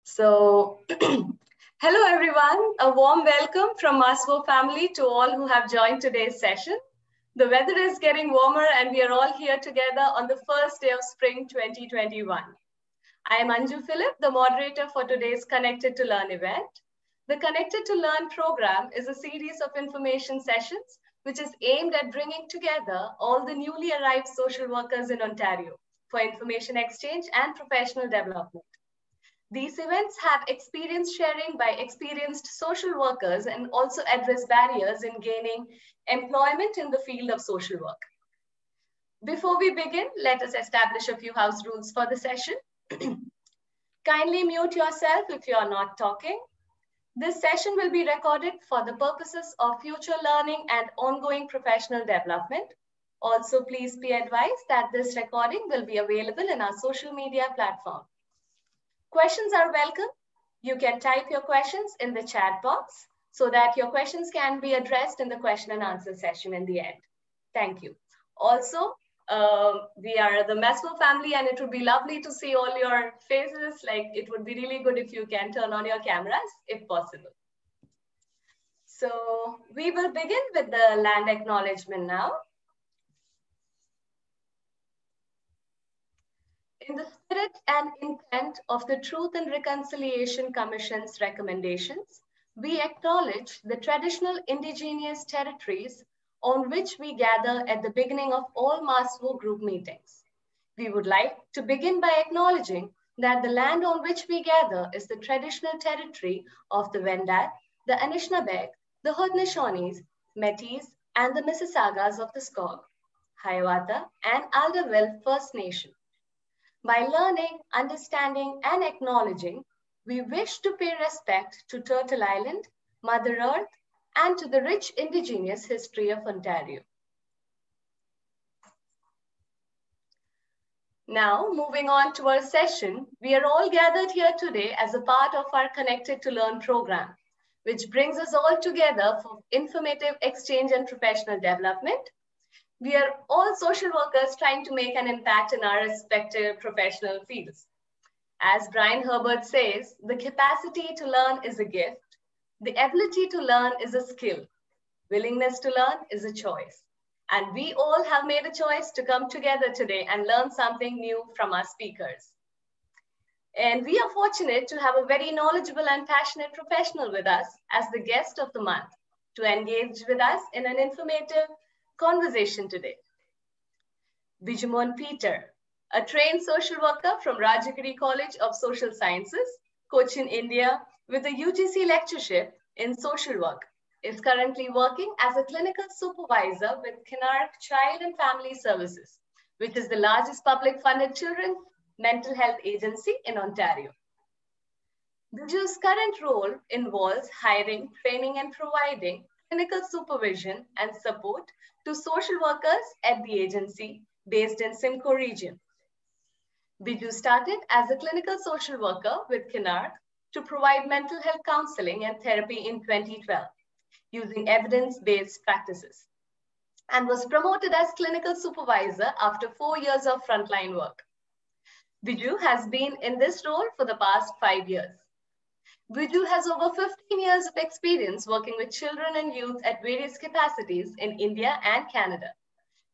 So, hello everyone. A warm welcome from MASWO family to all who have joined today's session. The weather is getting warmer and we are all here together on the first day of spring 2021. I am Anju Philip, the moderator for today's Connected to Learn event. The Connected to Learn program is a series of information sessions which is aimed at bringing together all the newly arrived social workers in Ontario for information exchange and professional development. These events have experience sharing by experienced social workers and also address barriers in gaining employment in the field of social work. Before we begin, let us establish a few house rules for the session. Kindly mute yourself if you are not talking. This session will be recorded for the purposes of future learning and ongoing professional development. Also, please be advised that this recording will be available in our social media platform. Questions are welcome. You can type your questions in the chat box so that your questions can be addressed in the question and answer session in the end. Thank you. Also, we are the MASWO family and it would be lovely to see all your faces. Like, it would be really good if you can turn on your cameras if possible. So we will begin with the land acknowledgement now. In the spirit and intent of the Truth and Reconciliation Commission's recommendations, we acknowledge the traditional indigenous territories on which we gather at the beginning of all MASWO group meetings. We would like to begin by acknowledging that the land on which we gather is the traditional territory of the Wendat, the Anishinaabeg, the Haudenosaunee, Métis, and the Mississaugas of the Skog, Hiawatha, and Alderville First Nation. By learning, understanding, and acknowledging, we wish to pay respect to Turtle Island, Mother Earth, and to the rich Indigenous history of Ontario. Now, moving on to our session, we are all gathered here today as a part of our Connected to Learn program, which brings us all together for informative exchange and professional development. We are all social workers trying to make an impact in our respective professional fields. As Brian Herbert says, the capacity to learn is a gift. The ability to learn is a skill. Willingness to learn is a choice. And we all have made a choice to come together today and learn something new from our speakers. And we are fortunate to have a very knowledgeable and passionate professional with us as the guest of the month to engage with us in an informative conversation today. Bijumon Peter, a trained social worker from Rajagiri College of Social Sciences, Cochin, India, with a UGC lectureship in social work, is currently working as a clinical supervisor with Kinark Child and Family Services, which is the largest public funded children's mental health agency in Ontario. Biju's current role involves hiring, training, and providing clinical supervision and support to social workers at the agency based in Simcoe region. Biju started as a clinical social worker with Kinark to provide mental health counseling and therapy in 2012 using evidence-based practices and was promoted as clinical supervisor after 4 years of frontline work. Biju has been in this role for the past 5 years. Biju has over 15 years of experience working with children and youth at various capacities in India and Canada.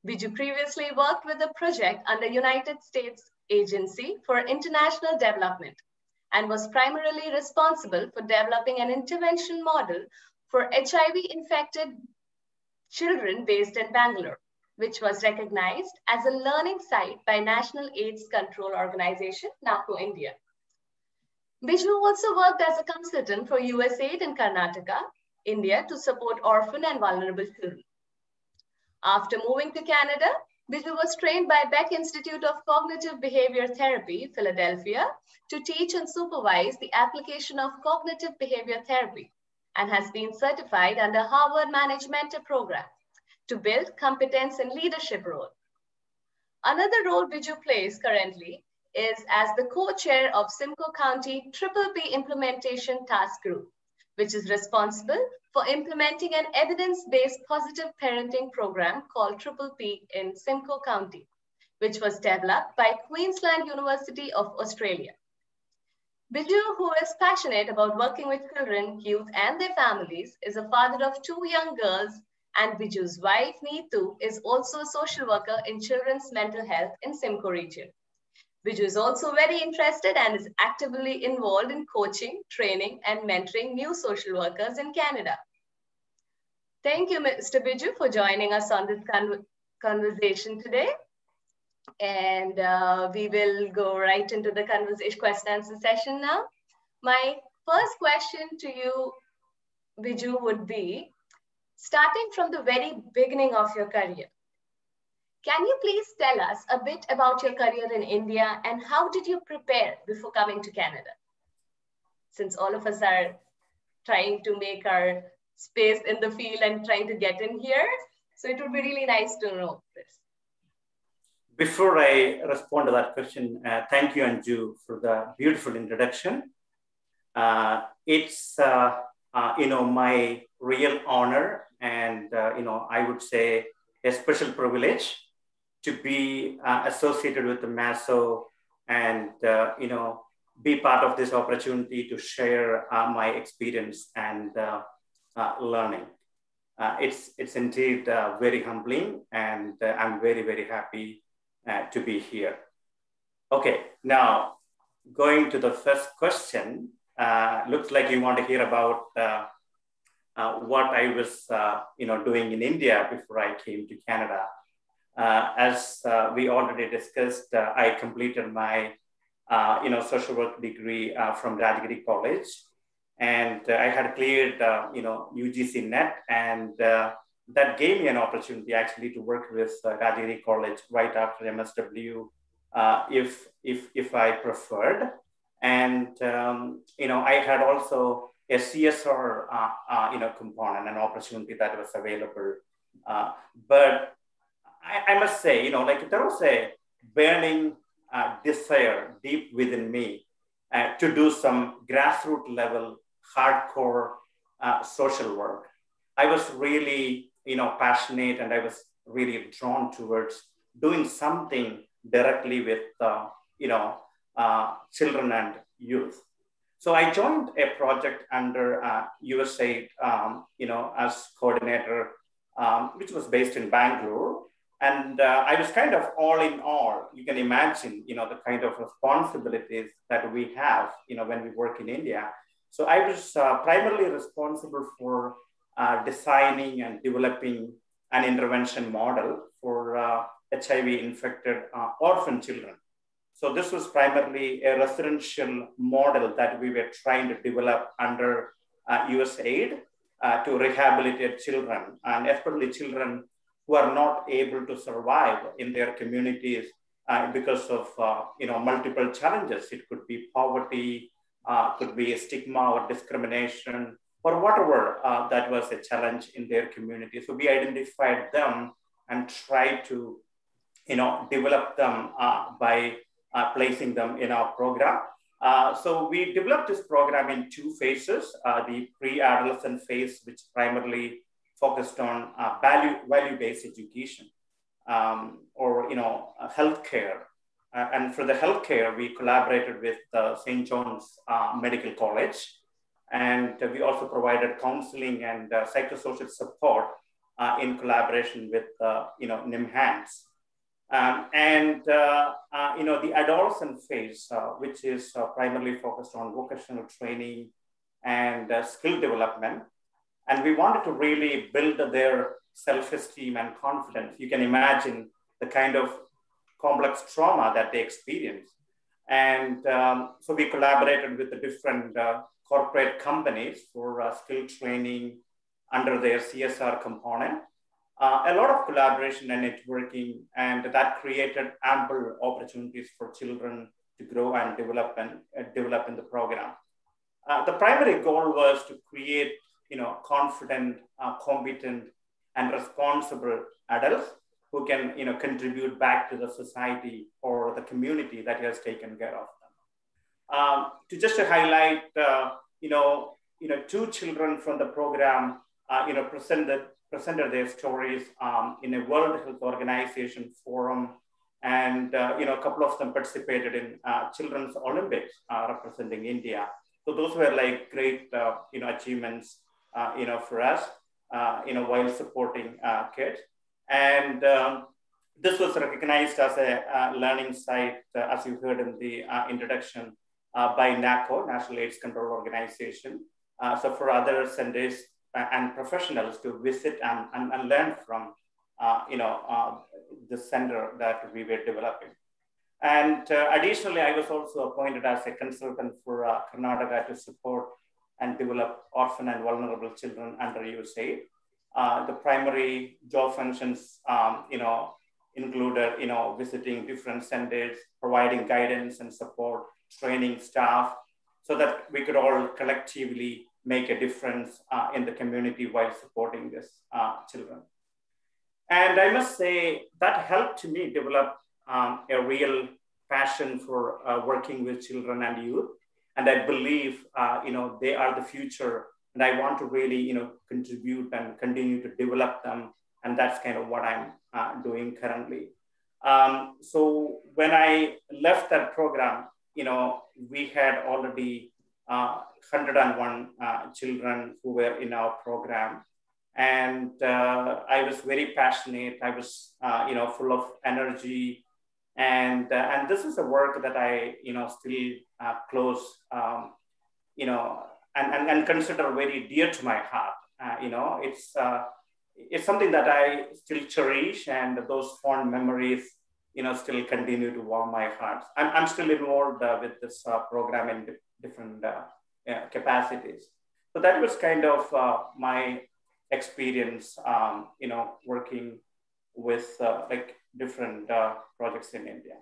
Biju previously worked with a project under United States Agency for International Development and was primarily responsible for developing an intervention model for HIV-infected children based in Bangalore, which was recognized as a learning site by National AIDS Control Organization, NACO India. Biju also worked as a consultant for USAID in Karnataka, India, to support orphan and vulnerable children. After moving to Canada, Biju was trained by Beck Institute of Cognitive Behavior Therapy, Philadelphia, to teach and supervise the application of cognitive behavior therapy and has been certified under Harvard Management Program to build competence and leadership role. Another role Biju plays currently is as the co-chair of Simcoe County PPP Implementation Task Group, which is responsible for implementing an evidence-based positive parenting program called PPP in Simcoe County, which was developed by Queensland University of Australia. Biju, who is passionate about working with children, youth, and their families, is a father of 2 young girls, and Biju's wife, Neetu, is also a social worker in children's mental health in Simcoe region. Biju is also very interested and is actively involved in coaching, training, and mentoring new social workers in Canada. Thank you, Mr. Biju, for joining us on this conversation today. And we will go right into the conversation question answer session now. My first question to you, Biju, would be, starting from the very beginning of your career, can you please tell us a bit about your career in India and how did you prepare before coming to Canada? Since all of us are trying to make our space in the field and trying to get in here, so it would be really nice to know this. Before I respond to that question, thank you, Anju, for the beautiful introduction. It's my real honor and I would say a special privilege to be associated with the MASWO and be part of this opportunity to share my experience and learning. It's indeed very humbling, and I'm very, very happy to be here. Okay, now going to the first question. Looks like you want to hear about what I was doing in India before I came to Canada. As we already discussed, I completed my social work degree from Varghese College, and I had cleared UGC NET, and that gave me an opportunity actually to work with Varghese College right after MSW, if I preferred. And I had also a CSR component, an opportunity that was available. But I must say, there was a burning desire deep within me to do some grassroots level, hardcore social work. I was really, passionate, and I was really drawn towards doing something directly with, children and youth. So I joined a project under USAID, as coordinator, which was based in Bangalore. And I was kind of all in all. You can imagine, the kind of responsibilities that we have, when we work in India. So I was primarily responsible for designing and developing an intervention model for HIV-infected orphan children. So this was primarily a residential model that we were trying to develop under USAID to rehabilitate children, and especially children who are not able to survive in their communities because of multiple challenges. It could be poverty, could be a stigma or discrimination, or whatever that was a challenge in their community. So we identified them and tried to develop them by placing them in our program. So we developed this program in 2 phases, the pre-adolescent phase, which primarily focused on value-based education or healthcare. And for the healthcare, we collaborated with St. John's Medical College. And we also provided counseling and psychosocial support in collaboration with NIMHANS. The adolescent phase, which is primarily focused on vocational training and skill development. And we wanted to really build their self-esteem and confidence. You can imagine the kind of complex trauma that they experience. And so we collaborated with the different corporate companies for skill training under their CSR component. A lot of collaboration and networking, and that created ample opportunities for children to grow and develop in the program. The primary goal was to create, confident, competent, and responsible adults who can, contribute back to the society or the community that has taken care of them. To highlight, 2 children from the program, presented their stories in a World Health Organization forum And, a couple of them participated in Children's Olympics representing India. So those were like great, achievements, for us, while supporting kids. And this was recognized as a learning site, as you heard in the introduction, by NACO, National AIDS Control Organization. So for other centers and professionals to visit and learn from, the center that we were developing. And additionally, I was also appointed as a consultant for Karnataka to support and develop orphan and vulnerable children under USAID. The primary job functions, included, visiting different centers, providing guidance and support, training staff, so that we could all collectively make a difference in the community while supporting these children. And I must say that helped me develop a real passion for working with children and youth. And I believe, they are the future. And I want to really, contribute and continue to develop them. And that's kind of what I'm doing currently. So when I left that program, we had already 101 children who were in our program. And I was very passionate. I was, full of energy. And this is a work that I, still close, and consider very dear to my heart. It's something that I still cherish, and those fond memories, still continue to warm my heart. I'm still involved with this program in different capacities. So that was kind of my experience, working with like different projects in India.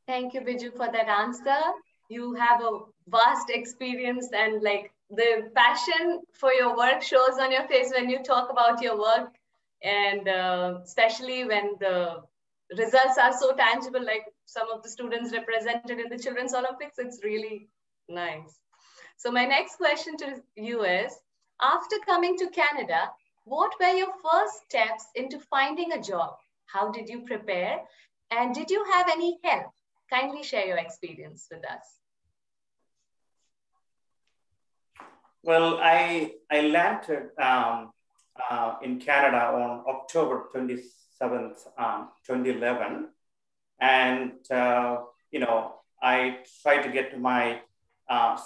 Thank you, Biju, for that answer. You have a vast experience, and like the passion for your work shows on your face when you talk about your work, and especially when the results are so tangible, like some of the students represented in the Children's Olympics. It's really nice. So my next question to you is, after coming to Canada, what were your first steps into finding a job? How did you prepare? And did you have any help? Kindly share your experience with us. Well, I landed in Canada on October 27th, 2011. And, I tried to get my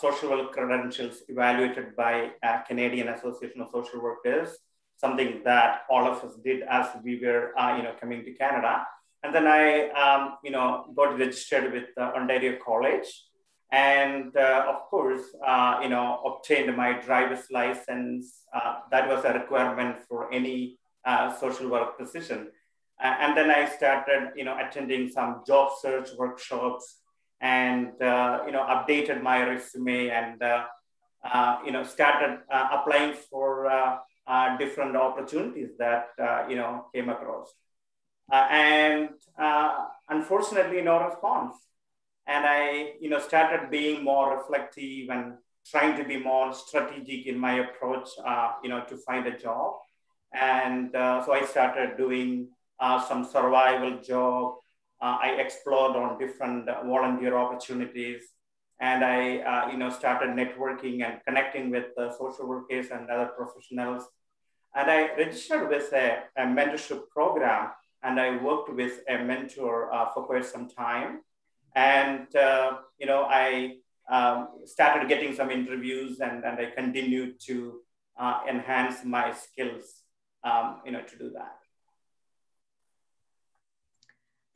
social work credentials evaluated by Canadian Association of Social Workers, something that all of us did as we were, coming to Canada. And then I, got registered with Ontario College, and of course, obtained my driver's license. That was a requirement for any social work position. And then I started, attending some job search workshops, and updated my resume, and started applying for different opportunities that came across. And unfortunately, no response. And I started being more reflective and trying to be more strategic in my approach, to find a job. And so I started doing some survival job. I explored on different volunteer opportunities, and I started networking and connecting with social workers and other professionals. And I registered with a mentorship program, and I worked with a mentor for quite some time. And I started getting some interviews, and I continued to enhance my skills, to do that.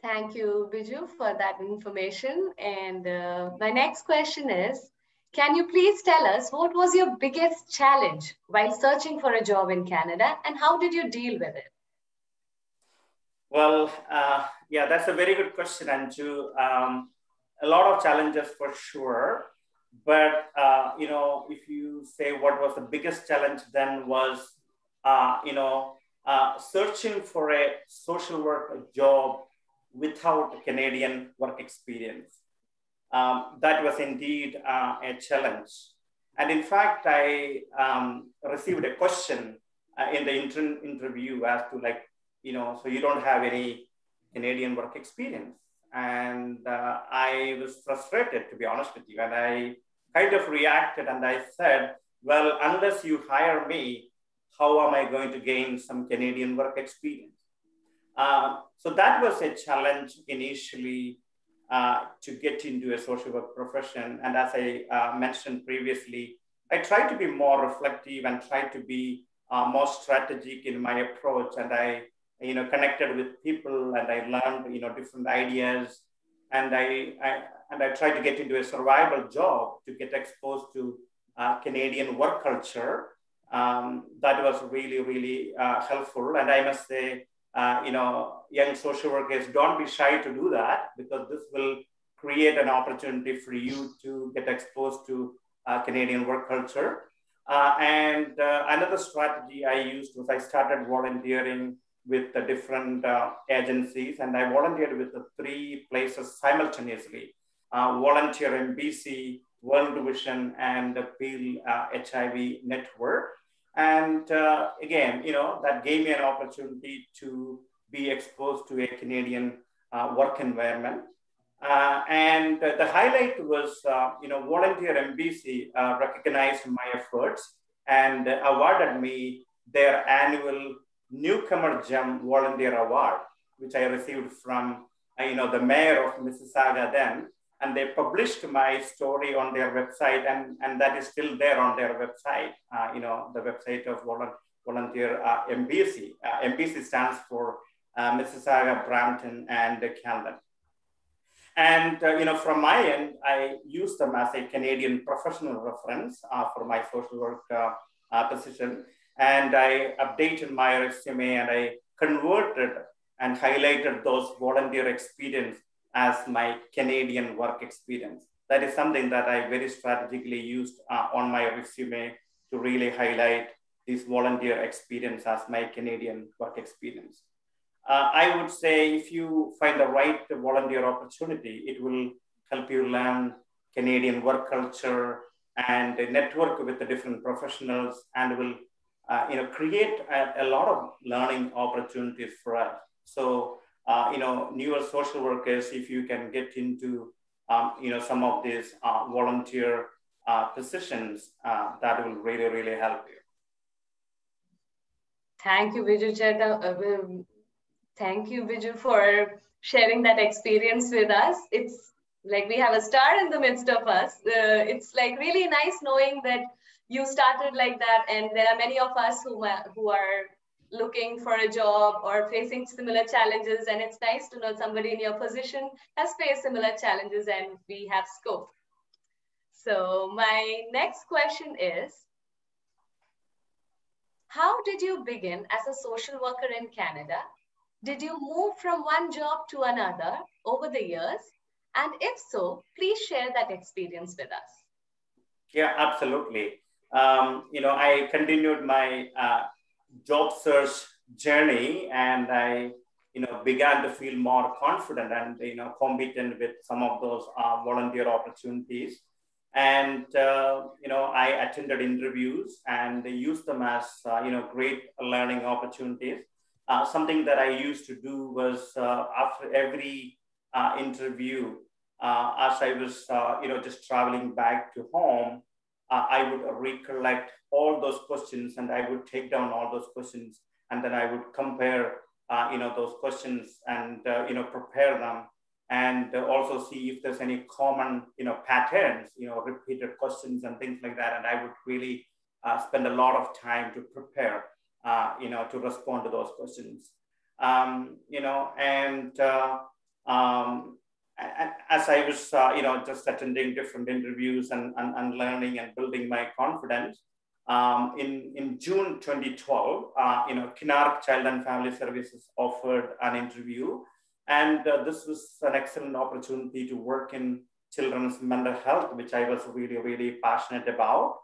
Thank you, Biju, for that information. And my next question is, can you please tell us what was your biggest challenge while searching for a job in Canada, and how did you deal with it? Well, yeah, that's a very good question, Anju. A lot of challenges for sure. But, if you say what was the biggest challenge then was, searching for a social work job without Canadian work experience. That was indeed a challenge. And in fact, I received a question in the interview as to, like, so you don't have any Canadian work experience. And I was frustrated, to be honest with you. And I kind of reacted and I said, well, unless you hire me, how am I going to gain some Canadian work experience? So that was a challenge initially to get into a social work profession. And as I mentioned previously, I tried to be more reflective and tried to be more strategic in my approach. And I connected with people and I learned, different ideas. And I tried to get into a survival job to get exposed to Canadian work culture. That was really, really helpful. And I must say, young social workers, don't be shy to do that, because this will create an opportunity for you to get exposed to Canadian work culture. And another strategy I used was I started volunteering with the different agencies, and I volunteered with the 3 places simultaneously: Volunteer in BC, World Vision, and the Field HIV Network. And again, that gave me an opportunity to be exposed to a Canadian work environment. And the highlight was, Volunteer MBC recognized my efforts and awarded me their annual Newcomer Gem Volunteer Award, which I received from, the mayor of Mississauga then. And they published my story on their website, and that is still there on their website, the website of Volunteer MBC. MBC stands for Mississauga, Brampton, and Camden. And, from my end, I used them as a Canadian professional reference for my social work position. And I updated my resume and I converted and highlighted those volunteer experience as my Canadian work experience. That is something that I very strategically used on my resume to really highlight this volunteer experience as my Canadian work experience. I would say if you find the right volunteer opportunity, it will help you learn Canadian work culture and network with the different professionals, and will create a lot of learning opportunities for us. So, newer social workers, if you can get into, some of these volunteer positions, that will really, really help you. Thank you, Viju. Thank you, Viju, for sharing that experience with us. It's like we have a star in the midst of us. It's like really nice knowing that you started like that, and there are many of us who are looking for a job or facing similar challenges, and it's nice to know somebody in your position has faced similar challenges and we have scope. So my next question is, how did you begin as a social worker in Canada? Did you move from one job to another over the years? And if so, please share that experience with us. Yeah, absolutely. I continued my job search journey, and I, began to feel more confident and, competent with some of those volunteer opportunities. And, I attended interviews and used them as, great learning opportunities. Something that I used to do was after every interview, as I was, just traveling back to home, I would recollect all those questions, and I would take down all those questions, and then I would compare, those questions and, prepare them, and also see if there's any common, patterns, repeated questions and things like that. And I would really spend a lot of time to prepare, to respond to those questions, as I was, just attending different interviews and learning and building my confidence, in June 2012, Kinark Child and Family Services offered an interview. And this was an excellent opportunity to work in children's mental health, which I was really, really passionate about.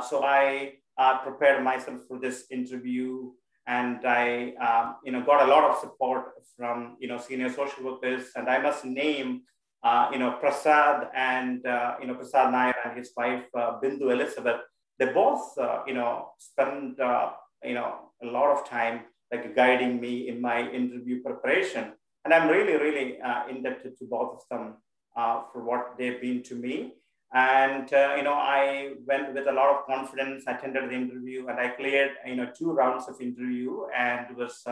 So I prepared myself for this interview, and I, got a lot of support from, senior social workers. And I must name, Prasad and, Prasad Nair and his wife, Bindu Elizabeth. They both, spent, a lot of time like guiding me in my interview preparation. And I'm really, really indebted to both of them for what they've been to me. And, I went with a lot of confidence, attended the interview, and I cleared, 2 rounds of interview and was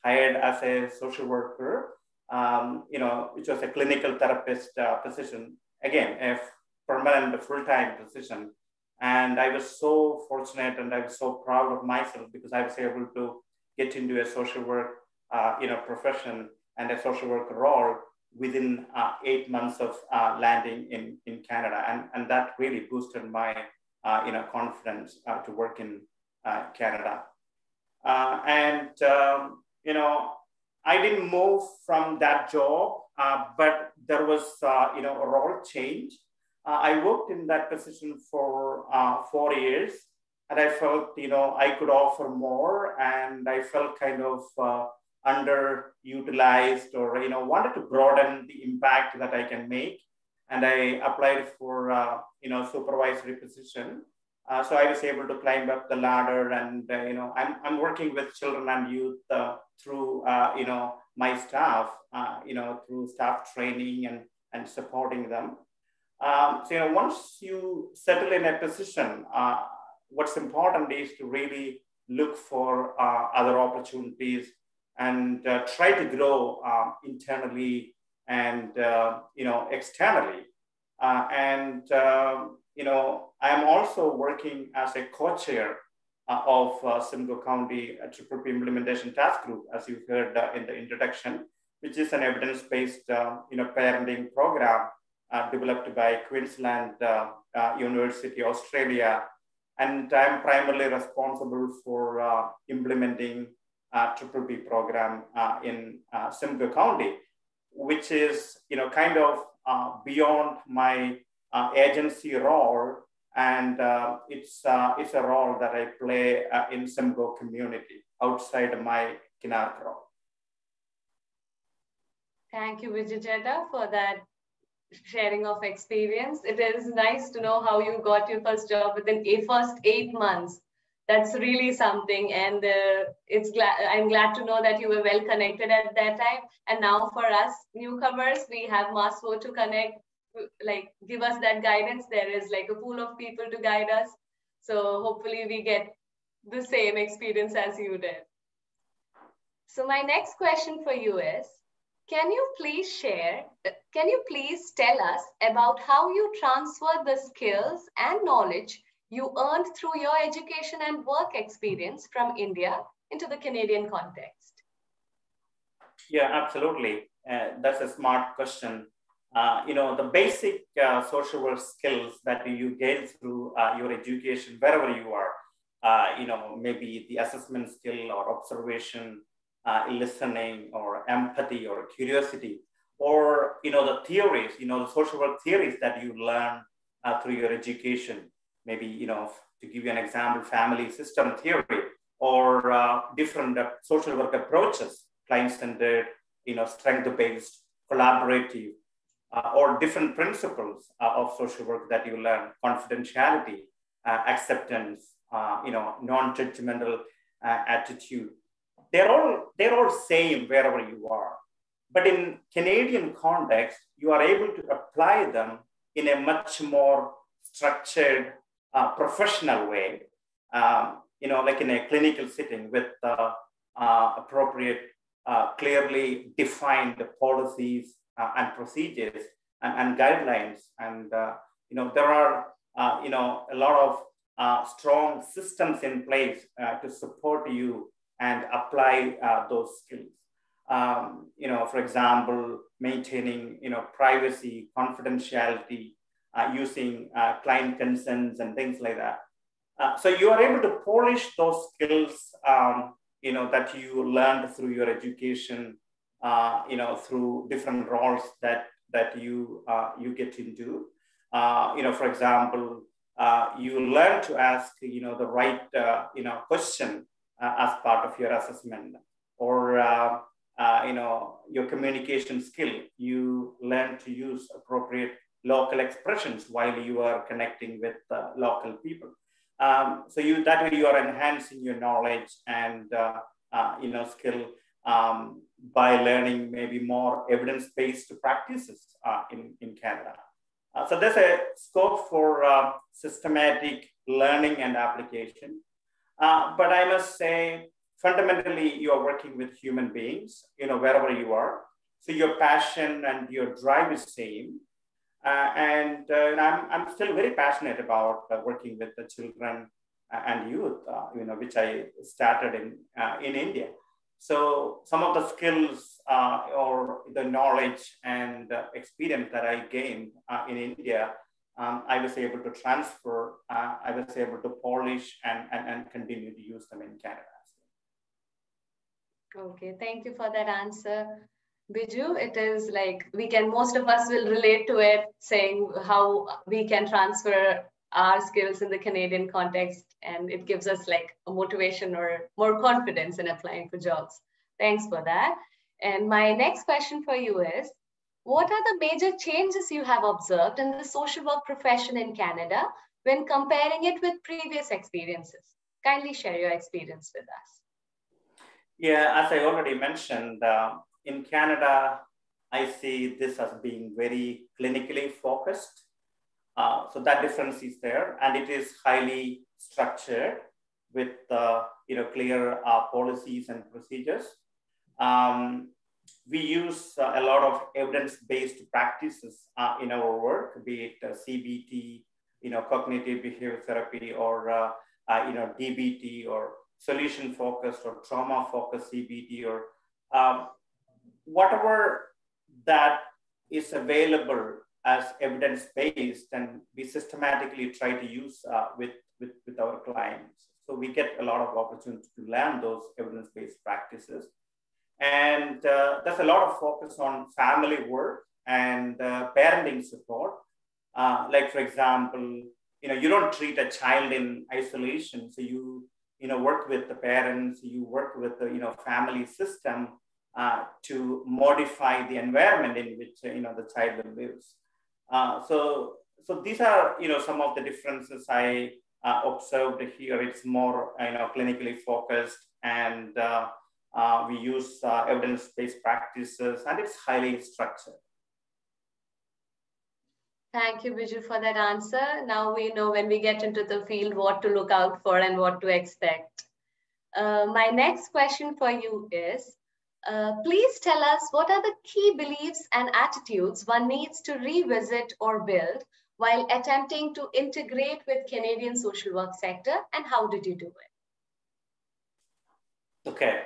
hired as a social worker, which was a clinical therapist position. Again, a permanent full-time position. And I was so fortunate and I was so proud of myself because I was able to get into a social work, profession and a social worker role within 8 months of landing in Canada. And that really boosted my, confidence to work in Canada. I didn't move from that job, but there was, a role change. I worked in that position for 4 years, and I felt, I could offer more, and I felt kind of underutilized, or wanted to broaden the impact that I can make. And I applied for supervisory position. So I was able to climb up the ladder, and I'm working with children and youth through my staff, through staff training and supporting them. Once you settle in a position, what's important is to really look for other opportunities and try to grow internally and externally. I am also working as a co-chair of Simcoe County Triple P Implementation Task Group, as you heard in the introduction, which is an evidence-based parenting program developed by Queensland University, Australia. And I'm primarily responsible for implementing Triple P program in Simcoe County, which is kind of beyond my agency role, and it's a role that I play in Simcoe community outside of my Kinark role. Thank you, Vijayjeta, for that sharing of experience. It is nice to know how you got your first job within the first 8 months. That's really something, and I'm glad to know that you were well connected at that time. And now for us newcomers, we have MASWO to connect, like give us that guidance. There is like a pool of people to guide us. So hopefully we get the same experience as you did. So my next question for you is, can you please tell us about how you transfer the skills and knowledge you earned through your education and work experience from India into the Canadian context? Yeah, absolutely. That's a smart question. The basic social work skills that you gain through your education, wherever you are, maybe the assessment skill or observation, listening or empathy or curiosity, or, the theories, the social work theories that you learn through your education. Maybe, to give you an example, family system theory, or different social work approaches, client-centered, strength-based, collaborative, or different principles of social work that you learn, confidentiality, acceptance, non-judgmental attitude. They're all same wherever you are. But in Canadian context, you are able to apply them in a much more structured, professional way, like in a clinical setting with appropriate, clearly defined policies and procedures and guidelines. And, there are, a lot of strong systems in place to support you and apply those skills. For example, maintaining, privacy, confidentiality, using client consents and things like that. So you are able to polish those skills, that you learned through your education, through different roles that you get into. For example, you learn to ask, the right, question as part of your assessment, or your communication skill. You learn to use appropriate local expressions while you are connecting with local people. So that way you are enhancing your knowledge and skill by learning maybe more evidence-based practices in Canada. So there's a scope for systematic learning and application. But I must say, fundamentally, you are working with human beings, wherever you are. So your passion and your drive is same. And I'm still very passionate about working with the children and youth, which I started in India. So some of the skills or the knowledge and experience that I gained in India, I was able to transfer, I was able to polish and continue to use them in Canada. Okay, thank you for that answer. Biju, it is like most of us will relate to it, saying how we can transfer our skills in the Canadian context, and it gives us like a motivation or more confidence in applying for jobs. Thanks for that. And my next question for you is, what are the major changes you have observed in the social work profession in Canada when comparing it with previous experiences? Kindly share your experience with us. Yeah, as I already mentioned, in Canada, I see this as being very clinically focused. So that difference is there, and it is highly structured with clear policies and procedures. We use a lot of evidence-based practices in our work, be it CBT, cognitive behavioral therapy, or DBT, or solution-focused or trauma-focused CBT, or whatever that is available as evidence-based, and we systematically try to use with our clients. So we get a lot of opportunity to learn those evidence-based practices. And there's a lot of focus on family work and parenting support. Like, for example, you don't treat a child in isolation. So you work with the parents, you work with the family system to modify the environment in which the child lives. So these are some of the differences I observed here. It's more clinically focused, and we use evidence-based practices, and it's highly structured. Thank you, Biju, for that answer. Now we know when we get into the field what to look out for and what to expect. My next question for you is, please tell us what are the key beliefs and attitudes one needs to revisit or build while attempting to integrate with Canadian social work sector, and how did you do it? Okay.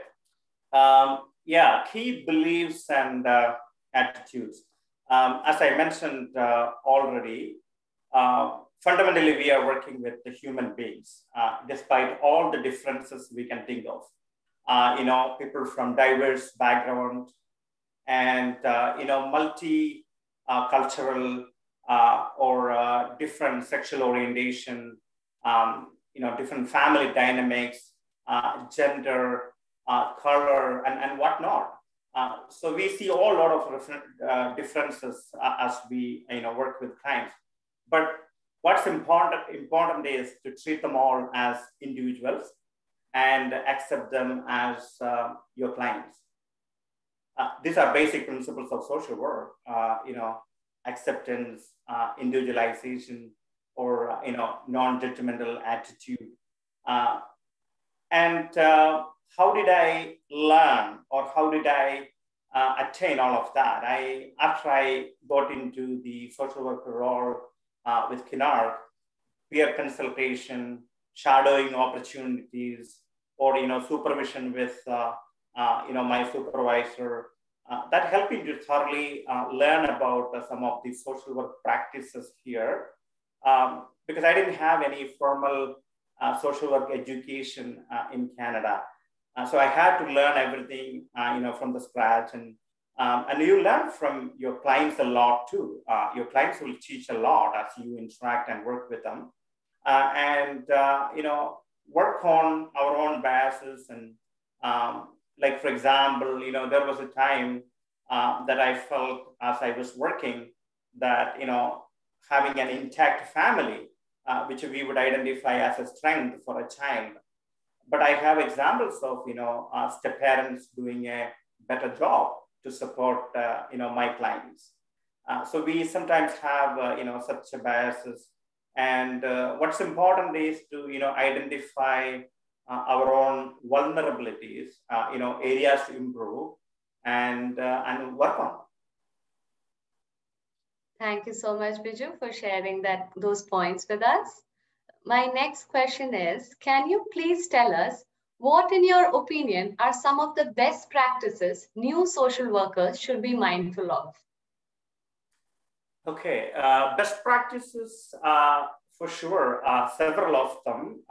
Yeah, key beliefs and attitudes. As I mentioned already, fundamentally, we are working with the human beings, despite all the differences we can think of. People from diverse background and, multi-cultural or different sexual orientation, different family dynamics, gender, color, and whatnot. So we see a lot of differences as we work with clients. But what's important is to treat them all as individuals and accept them as your clients. These are basic principles of social work, acceptance, individualization, or non-judgmental attitude. And how did I learn, or how did I attain all of that? After I got into the social worker role with Kinark, peer consultation, shadowing opportunities, or supervision with my supervisor, that helped me to thoroughly learn about some of the social work practices here, because I didn't have any formal social work education in Canada. So I had to learn everything, from the scratch, and you learn from your clients a lot too. Your clients will teach a lot as you interact and work with them, and work on our own biases. And like, for example, there was a time that I felt as I was working that having an intact family, which we would identify as a strength for a child, But I have examples of, step parents doing a better job to support, my clients. So we sometimes have, such biases. And what's important is to, identify our own vulnerabilities, areas to improve and work on. Thank you so much, Biju, for sharing those points with us. My next question is, can you please tell us what, in your opinion, are some of the best practices new social workers should be mindful of? Okay, best practices, for sure, several of them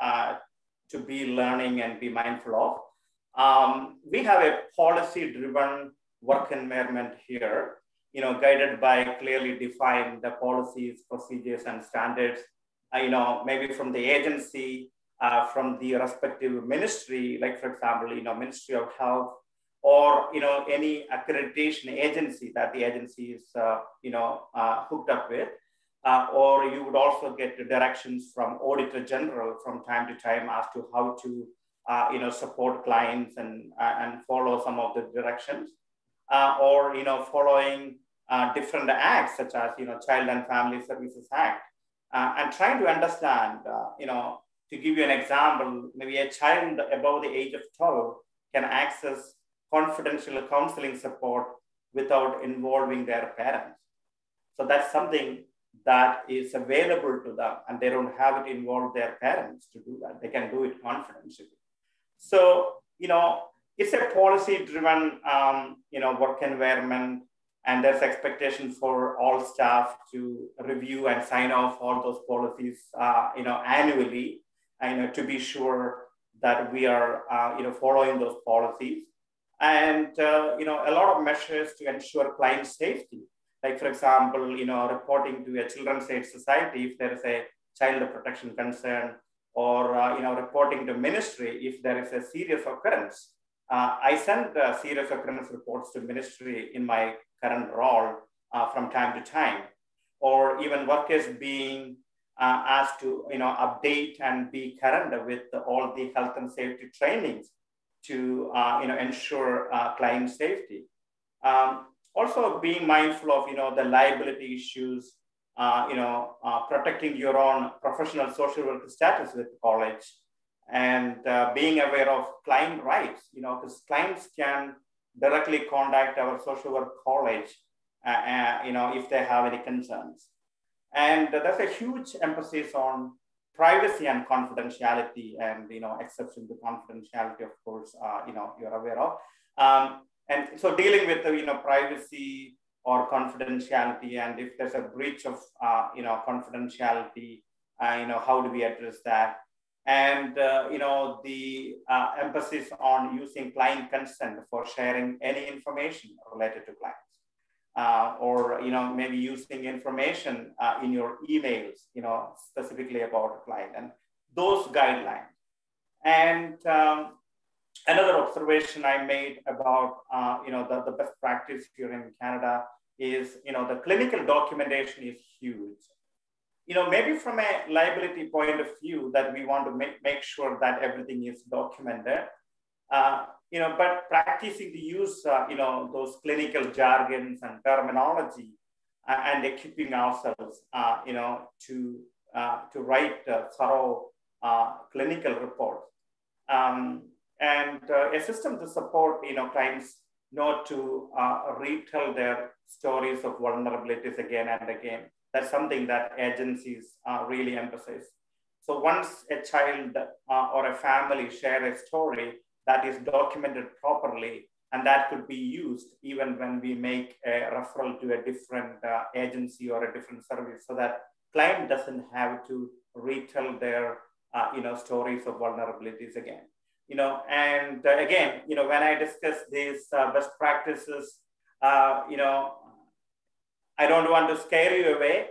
to be learning and be mindful of. We have a policy-driven work environment here, guided by clearly defined policies, procedures, and standards, maybe from the agency, from the respective ministry, like, for example, Ministry of Health, or, any accreditation agency that the agency is, hooked up with. Or you would also get the directions from Auditor General from time to time as to how to, support clients and follow some of the directions. Or, following different acts such as, Child and Family Services Act. And trying to understand, to give you an example, maybe a child above the age of 12 can access confidential counseling support without involving their parents. So that's something that is available to them, and they don't have to involve their parents to do that. They can do it confidentially. So, it's a policy-driven, work environment, and there's expectation for all staff to review and sign off all those policies, annually, to be sure that we are, following those policies. And, a lot of measures to ensure client safety. Like, for example, reporting to a Children's Aid Society if there is a child protection concern, or, reporting to ministry if there is a serious occurrence. I send serious occurrence reports to ministry in my current role from time to time, or even workers being asked to, update and be current with all the health and safety trainings to, ensure client safety. Also being mindful of, the liability issues, protecting your own professional social worker status with the college, and being aware of client rights, because clients can directly contact our social work college, if they have any concerns. And there's a huge emphasis on privacy and confidentiality, and, exception to confidentiality, of course, you're aware of. And so dealing with the, privacy or confidentiality, and if there's a breach of, confidentiality, how do we address that? And, the emphasis on using client consent for sharing any information related to clients, or, maybe using information in your emails, specifically about a client, and those guidelines. And another observation I made about, the best practice here in Canada is, the clinical documentation is huge. Maybe from a liability point of view, that we want to make sure that everything is documented, but practicing the use, those clinical jargons and terminology, and equipping ourselves, to write thorough clinical reports, and a system to support, clients not to retell their stories of vulnerabilities again and again. That's something that agencies really emphasize. So once a child or a family share a story that is documented properly, and that could be used even when we make a referral to a different agency or a different service, so that client doesn't have to retell their stories of vulnerabilities again. And again, when I discuss these best practices, I don't want to scare you away,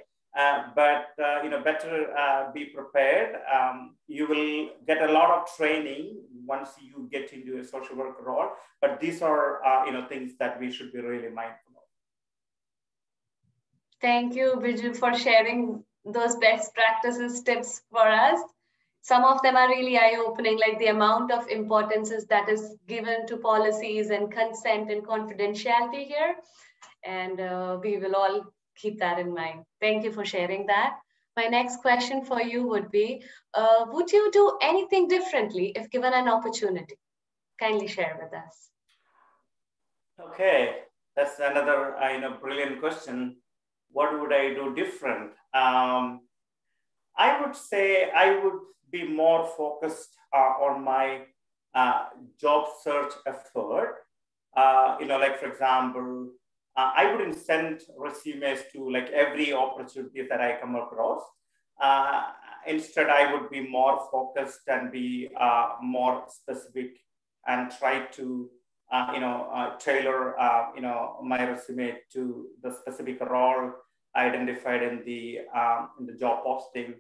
but better be prepared. You will get a lot of training once you get into a social worker role, but these are things that we should be really mindful of. Thank you, Biju, for sharing those best practices tips for us. Some of them are really eye-opening, like the amount of importance that is given to policies and consent and confidentiality here. And we will all keep that in mind. Thank you for sharing that. My next question for you would be, would you do anything differently if given an opportunity? Kindly share with us. Okay, that's another brilliant question. What would I do different? I would say I would be more focused on my job search effort. Like for example, I wouldn't send resumes to like every opportunity that I come across. Instead, I would be more focused and be more specific and try to tailor my resume to the specific role identified in the job posting.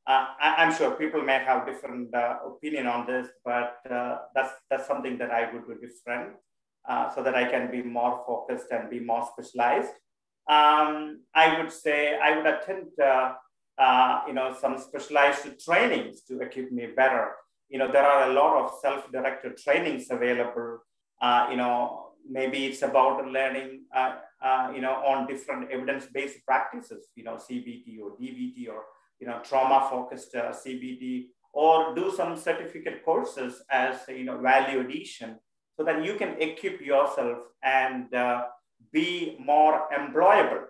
I'm sure people may have different opinion on this, but that's something that I would do different so that I can be more focused and be more specialized. I would say I would attend some specialized trainings to equip me better. There are a lot of self-directed trainings available. Maybe it's about learning, on different evidence-based practices, CBT or DBT or, trauma-focused CBT, or do some certificate courses as, value addition so that you can equip yourself and be more employable.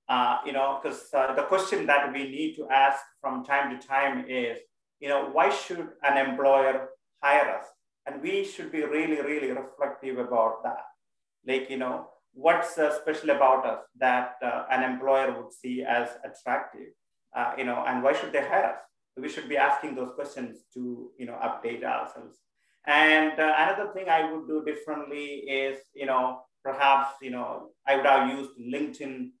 Because the question that we need to ask from time to time is, why should an employer hire us? And we should be really, really reflective about that. Like, what's special about us that an employer would see as attractive, and why should they hire us? We should be asking those questions to, update ourselves. And another thing I would do differently is, perhaps, I would have used LinkedIn,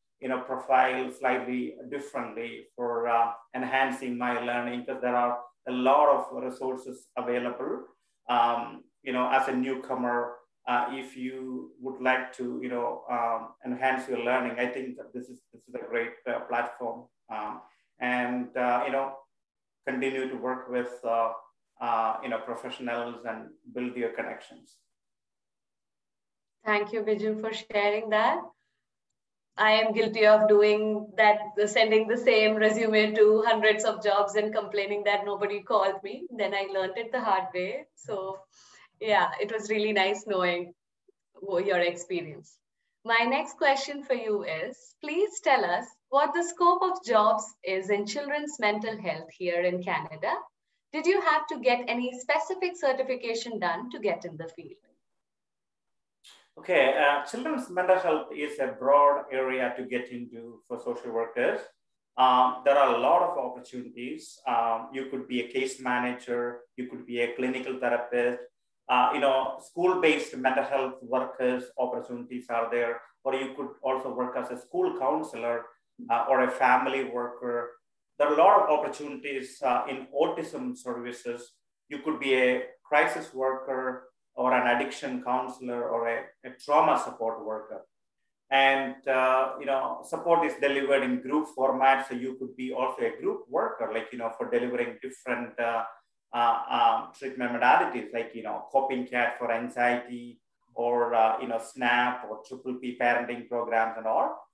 profile slightly differently for enhancing my learning, because there are a lot of resources available. As a newcomer, if you would like to, enhance your learning, I think that this is a great platform, and continue to work with professionals and build your connections. Thank you, Biju, for sharing that. I am guilty of doing that, sending the same resume to hundreds of jobs and complaining that nobody called me. Then I learned it the hard way. So yeah, it was really nice knowing your experience. My next question for you is, please tell us what the scope of jobs is in children's mental health here in Canada. Did you have to get any specific certification done to get in the field? Okay, children's mental health is a broad area to get into for social workers. There are a lot of opportunities. You could be a case manager, you could be a clinical therapist, school-based mental health workers opportunities are there, or you could also work as a school counselor or a family worker. There are a lot of opportunities in autism services. You could be a crisis worker or an addiction counselor or a trauma support worker. And, support is delivered in group format. So you could be also a group worker, like, for delivering different treatment modalities, like, coping cat for anxiety or, SNAP or Triple P parenting programs and all.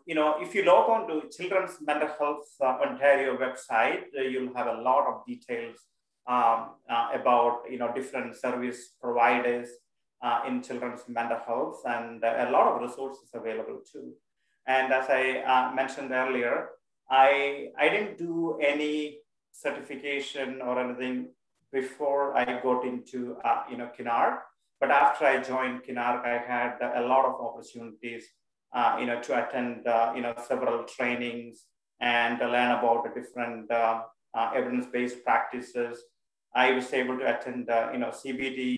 If you log on to Children's Mental Health Ontario website, you'll have a lot of details about different service providers in children's mental health, and a lot of resources available too. And as I mentioned earlier, I didn't do any certification or anything before I got into Kinark, but after I joined Kinark, I had a lot of opportunities to attend several trainings and to learn about the different evidence-based practices. I was able to attend, CBT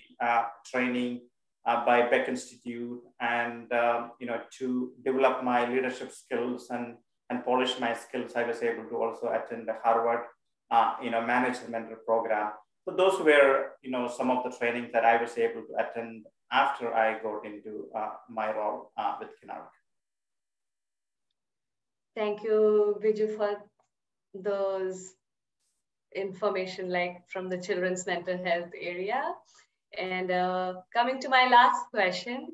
training by Beck Institute, and to develop my leadership skills and polish my skills, I was able to also attend the Harvard, management program. So those were, some of the trainings that I was able to attend after I got into my role with Kinark. Thank you, Biju, for those information like from the children's mental health area. And coming to my last question,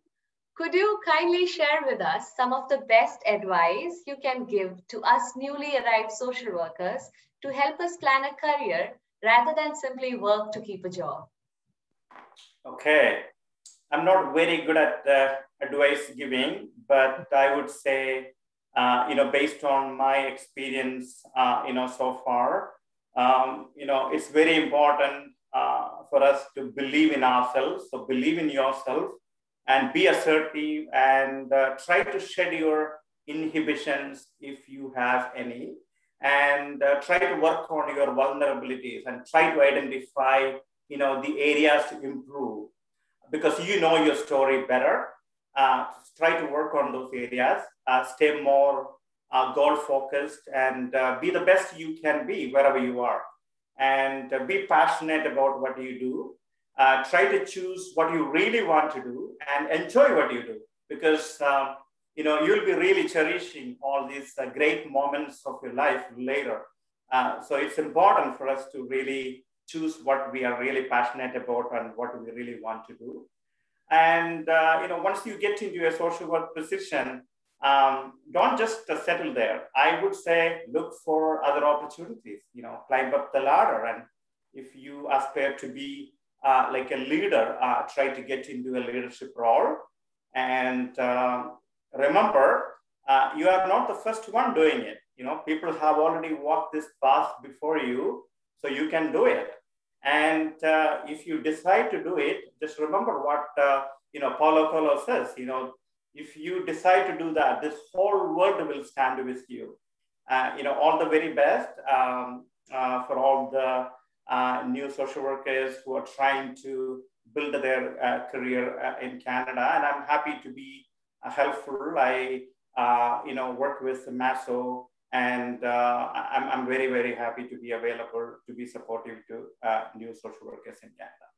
could you kindly share with us some of the best advice you can give to us newly arrived social workers to help us plan a career rather than simply work to keep a job? Okay. I'm not very good at advice giving, but I would say, based on my experience, so far, it's very important for us to believe in ourselves. So believe in yourself and be assertive and try to shed your inhibitions if you have any, and try to work on your vulnerabilities and try to identify, the areas to improve, because you know your story better. Try to work on those areas, stay more goal focused, and be the best you can be wherever you are. And be passionate about what you do. Try to choose what you really want to do and enjoy what you do, because you'll be really cherishing all these great moments of your life later. So it's important for us to really choose what we are really passionate about and what we really want to do. And once you get into a social work position, don't just settle there. I would say look for other opportunities. Climb up the ladder, and if you aspire to be like a leader, try to get into a leadership role. And remember, you are not the first one doing it. People have already walked this path before you, so you can do it. And if you decide to do it, just remember what Paulo Coelho says. If you decide to do that, this whole world will stand with you. All the very best for all the new social workers who are trying to build their career in Canada. And I'm happy to be helpful. I work with MASWO, and I'm very, very happy to be available to be supportive to new social workers in Canada.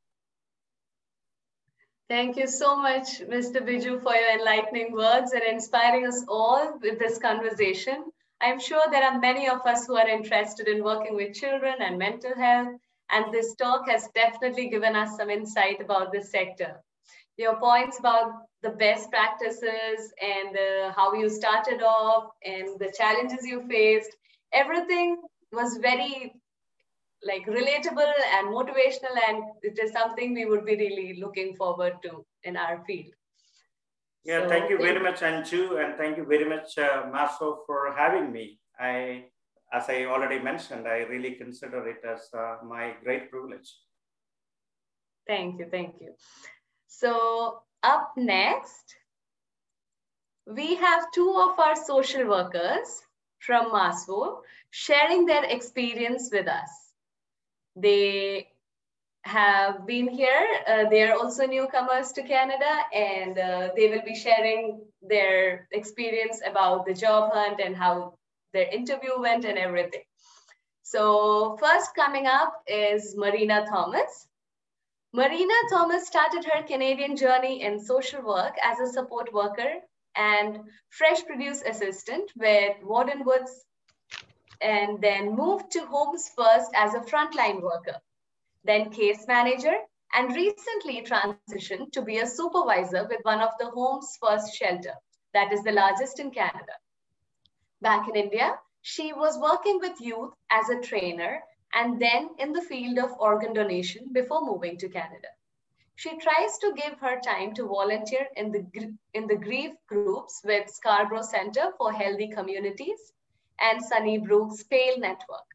Thank you so much, Mr. Biju, for your enlightening words and inspiring us all with this conversation. I'm sure there are many of us who are interested in working with children and mental health, and this talk has definitely given us some insight about this sector. Your points about the best practices and how you started off and the challenges you faced, everything was very relatable and motivational, and it is something we would be really looking forward to in our field. Yeah, so, thank you very much, Anju, and thank you very much, MASWO, for having me. As I already mentioned, I really consider it as my great privilege. Thank you, thank you. So up next, we have two of our social workers from MASWO sharing their experience with us. They have been here. They are also newcomers to Canada, and they will be sharing their experience about the job hunt and how their interview went and everything. So first coming up is Mareena Thomas. Mareena Thomas started her Canadian journey in social work as a support worker and fresh produce assistant with Warden Woods, and then moved to Homes First as a frontline worker, then case manager, and recently transitioned to be a supervisor with one of the Homes First shelter, that is the largest in Canada. Back in India, she was working with youth as a trainer and then in the field of organ donation before moving to Canada. She tries to give her time to volunteer in the grief groups with Scarborough Center for Healthy Communities and Sunnybrook's PALE Network.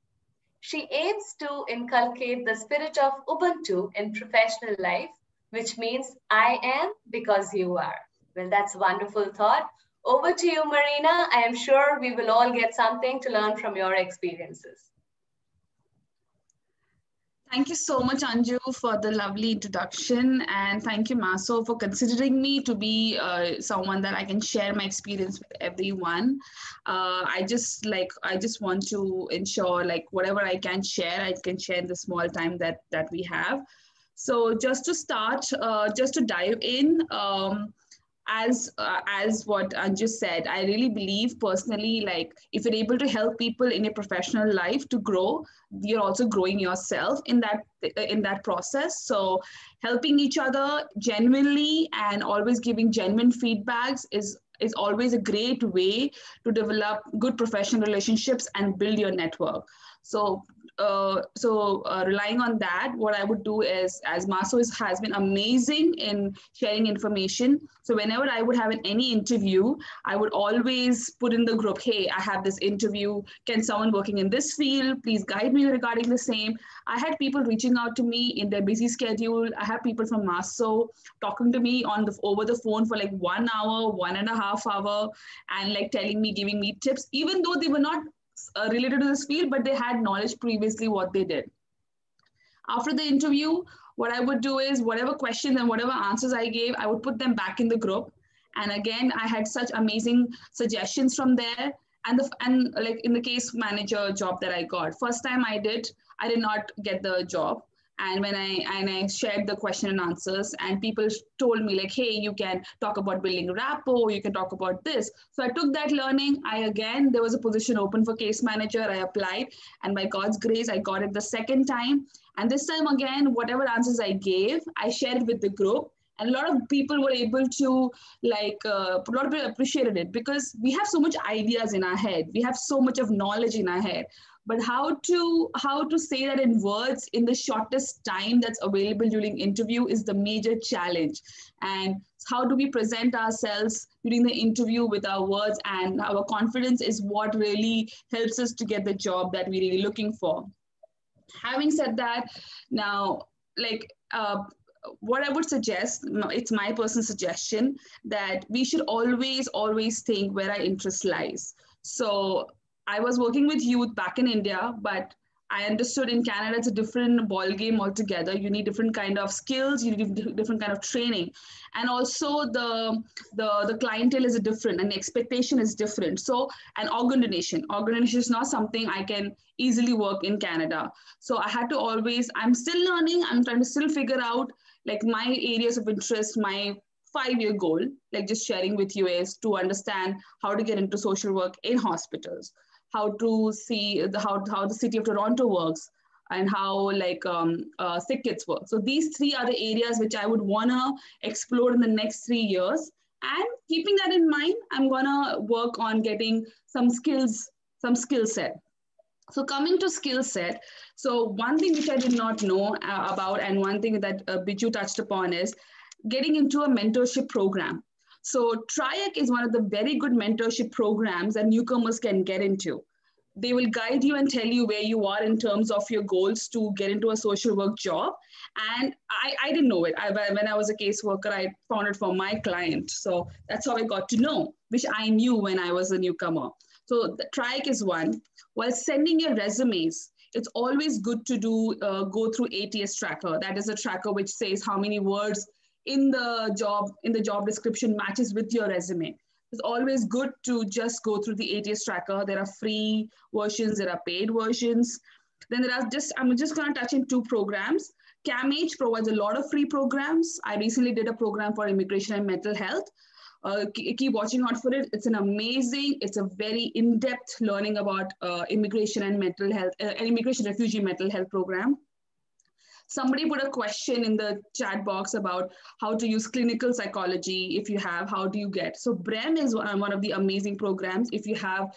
She aims to inculcate the spirit of Ubuntu in professional life, which means I am because you are. Well, that's a wonderful thought. Over to you, Mareena. I am sure we will all get something to learn from your experiences. Thank you so much, Anju, for the lovely introduction. And thank you, MASWO, for considering me to be someone that I can share my experience with everyone. I just want to ensure whatever I can share in the small time that we have. So just to start, just to dive in, as what Anju said, I really believe personally, like if you're able to help people in your professional life to grow, you're also growing yourself in that process. So helping each other genuinely and always giving genuine feedbacks is always a great way to develop good professional relationships and build your network. So relying on that, what I would do is, as MASWO has been amazing in sharing information. So whenever I would have any interview, I would always put in the group, hey, I have this interview. Can someone working in this field please guide me regarding the same? I had people reaching out to me in their busy schedule. I have people from MASWO talking to me over the phone for like 1 hour, 1.5 hours, and like telling me, giving me tips, even though they were not related to this field, but they had knowledge previously what they did. After the interview, what I would do is whatever questions and whatever answers I gave, I would put them back in the group. And again, I had such amazing suggestions from there. And like in the case manager job that I got, first time I did not get the job. And when I shared the question and answers, and people told me like, hey, you can talk about building rapport, you can talk about this. So I took that learning. There was a position open for case manager. I applied, and by God's grace, I got it the second time. And this time again, whatever answers I gave, I shared it with the group. And a lot of people were able to a lot of people appreciated it, because we have so much ideas in our head. We have so much of knowledge in our head. But how to say that in words in the shortest time that's available during interview is the major challenge. And how do we present ourselves during the interview with our words, and our confidence is what really helps us to get the job that we're really looking for. Having said that, now what I would suggest, it's my personal suggestion, that we should always think where our interest lies. So I was working with youth back in India, but I understood in Canada it's a different ball game altogether. You need different kind of skills, you need different kind of training, and also the clientele is different and the expectation is different. So an organization is not something I can easily work in Canada. So I had to I'm still learning. I'm trying to still figure out like my areas of interest. My 5-year goal, like just sharing with you, is to understand how to get into social work in hospitals, how to see how the city of Toronto works, and how sick kids work. So these 3 are the areas which I would wanna explore in the next 3 years. And keeping that in mind, I'm gonna work on getting some skill set. So coming to skill set, so one thing which I did not know about, and one thing that Biju touched upon, is getting into a mentorship program. So TRIAC is one of the very good mentorship programs that newcomers can get into. They will guide you and tell you where you are in terms of your goals to get into a social work job. And I didn't know it. When I was a caseworker, I found it for my client. So that's how I got to know, which I knew when I was a newcomer. So the TRIAC is one. While sending your resumes, it's always good to go through ATS tracker. That is a tracker which says how many words in the job description matches with your resume. It's always good to just go through the ATS tracker. There are free versions, there are paid versions. Then I'm just going to touch in 2 programs. CAMH provides a lot of free programs. I recently did a program for immigration and mental health. Keep watching out for it. It's a very in-depth learning about immigration and mental health, immigration refugee mental health program. Somebody put a question in the chat box about how to use clinical psychology. If you have, how do you get? So BREM is one of the amazing programs. If you have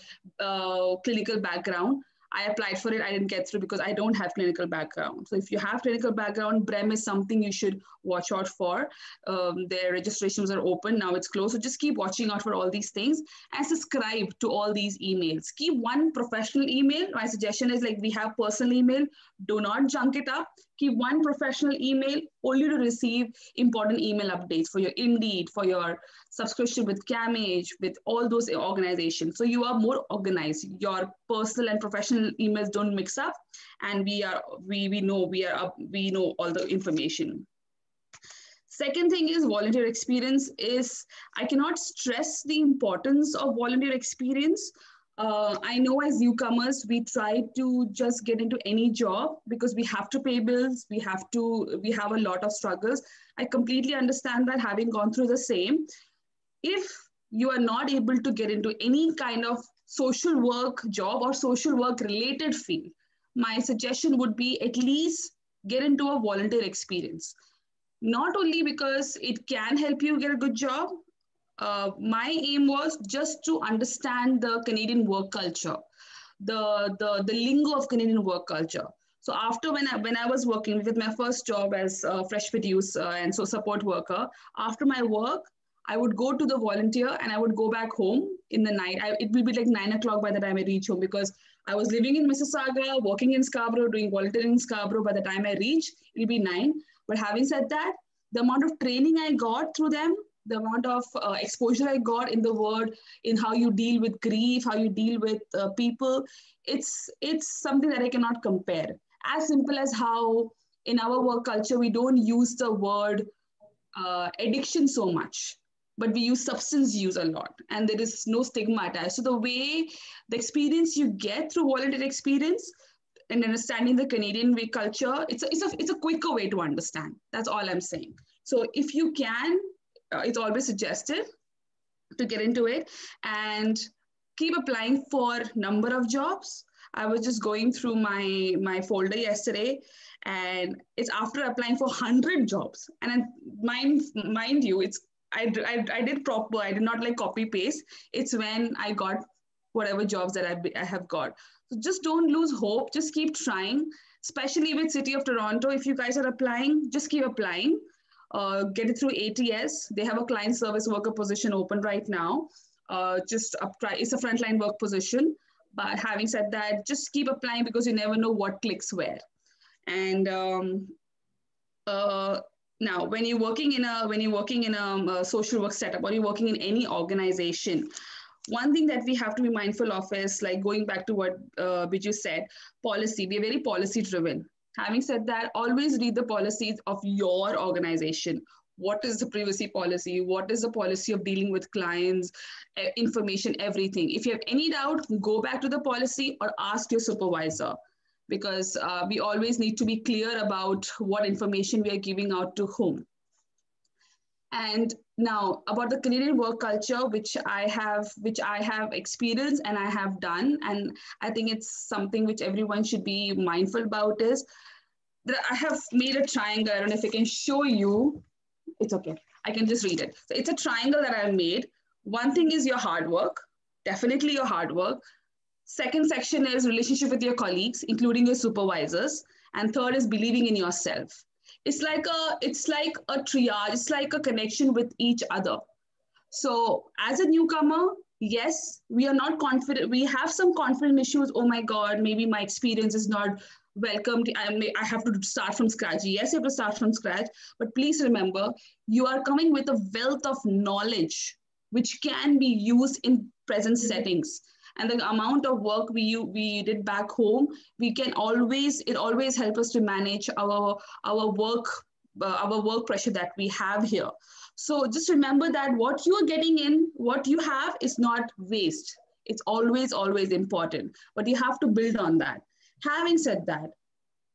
clinical background, I applied for it. I didn't get through because I don't have clinical background. So if you have clinical background, BREM is something you should watch out for. Their registrations are open. Now it's closed. So just keep watching out for all these things and subscribe to all these emails. Keep one professional email. My suggestion is we have personal email. Do not junk it up. Keep one professional email only to receive important email updates for your Indeed, for your subscription with CAMH, with all those organizations. So you are more organized. Your personal and professional emails don't mix up, and we know all the information. Second thing is volunteer experience. I cannot stress the importance of volunteer experience. I know as newcomers, we try to just get into any job because we have to pay bills. We have a lot of struggles. I completely understand that, having gone through the same. if you are not able to get into any kind of social work job or social work related field, my suggestion would be at least get into a volunteer experience. Not only because it can help you get a good job, my aim was just to understand the Canadian work culture, the lingo of Canadian work culture. So after when I was working with my first job as a fresh produce and so support worker, after my work, I would go to the volunteer and I would go back home in the night. It will be like 9 o'clock by the time I reach home because I was living in Mississauga, working in Scarborough, doing volunteering in Scarborough. By the time I reach, it'll be 9. But having said that, the amount of training I got through them, the amount of exposure I got in the word, in how you deal with grief, how you deal with people, it's something that I cannot compare. As simple as how in our work culture, we don't use the word addiction so much, but we use substance use a lot, and there is no stigma attached. So the way, the experience you get through volunteer experience and understanding the Canadian way culture, it's a quicker way to understand. That's all I'm saying. So if you can, it's always suggested to get into it and keep applying for number of jobs. I was just going through my folder yesterday, and it's after applying for 100 jobs. And mind you, it's I did proper. I did not like copy paste. It's when I got whatever jobs that I have got. So just don't lose hope. Just keep trying, especially with City of Toronto. If you guys are applying, just keep applying. Get it through ATS. They have a client service worker position open right now. Just try. It's a frontline work position. But having said that, just keep applying because you never know what clicks where. And now, when you're working in a social work setup or you're working in any organization, one thing that we have to be mindful of is, like, going back to what Biju said, policy. We're very policy driven. Having said that, always read the policies of your organization. What is the privacy policy? What is the policy of dealing with clients, information, everything? If you have any doubt, go back to the policy or ask your supervisor, because we always need to be clear about what information we are giving out to whom. And now about the Canadian work culture, which I have experienced and I have done, and I think it's something which everyone should be mindful about, is that I have made a triangle. I don't know if I can show you. It's okay. I can just read it. So it's a triangle that I've made. One thing is your hard work, definitely your hard work. Second section is relationship with your colleagues, including your supervisors. And third is believing in yourself. It's like a triage. It's like a connection with each other. So as a newcomer, yes, we are not confident. We have some confidence issues. Oh my God, maybe my experience is not welcomed. I have to start from scratch. Yes, you have to start from scratch. But please remember, you are coming with a wealth of knowledge, which can be used in present settings. And the amount of work we did back home, it always help us to manage our work pressure that we have here. So just remember that what you are getting in, what you have is not waste. It's always important, but you have to build on that. Having said that,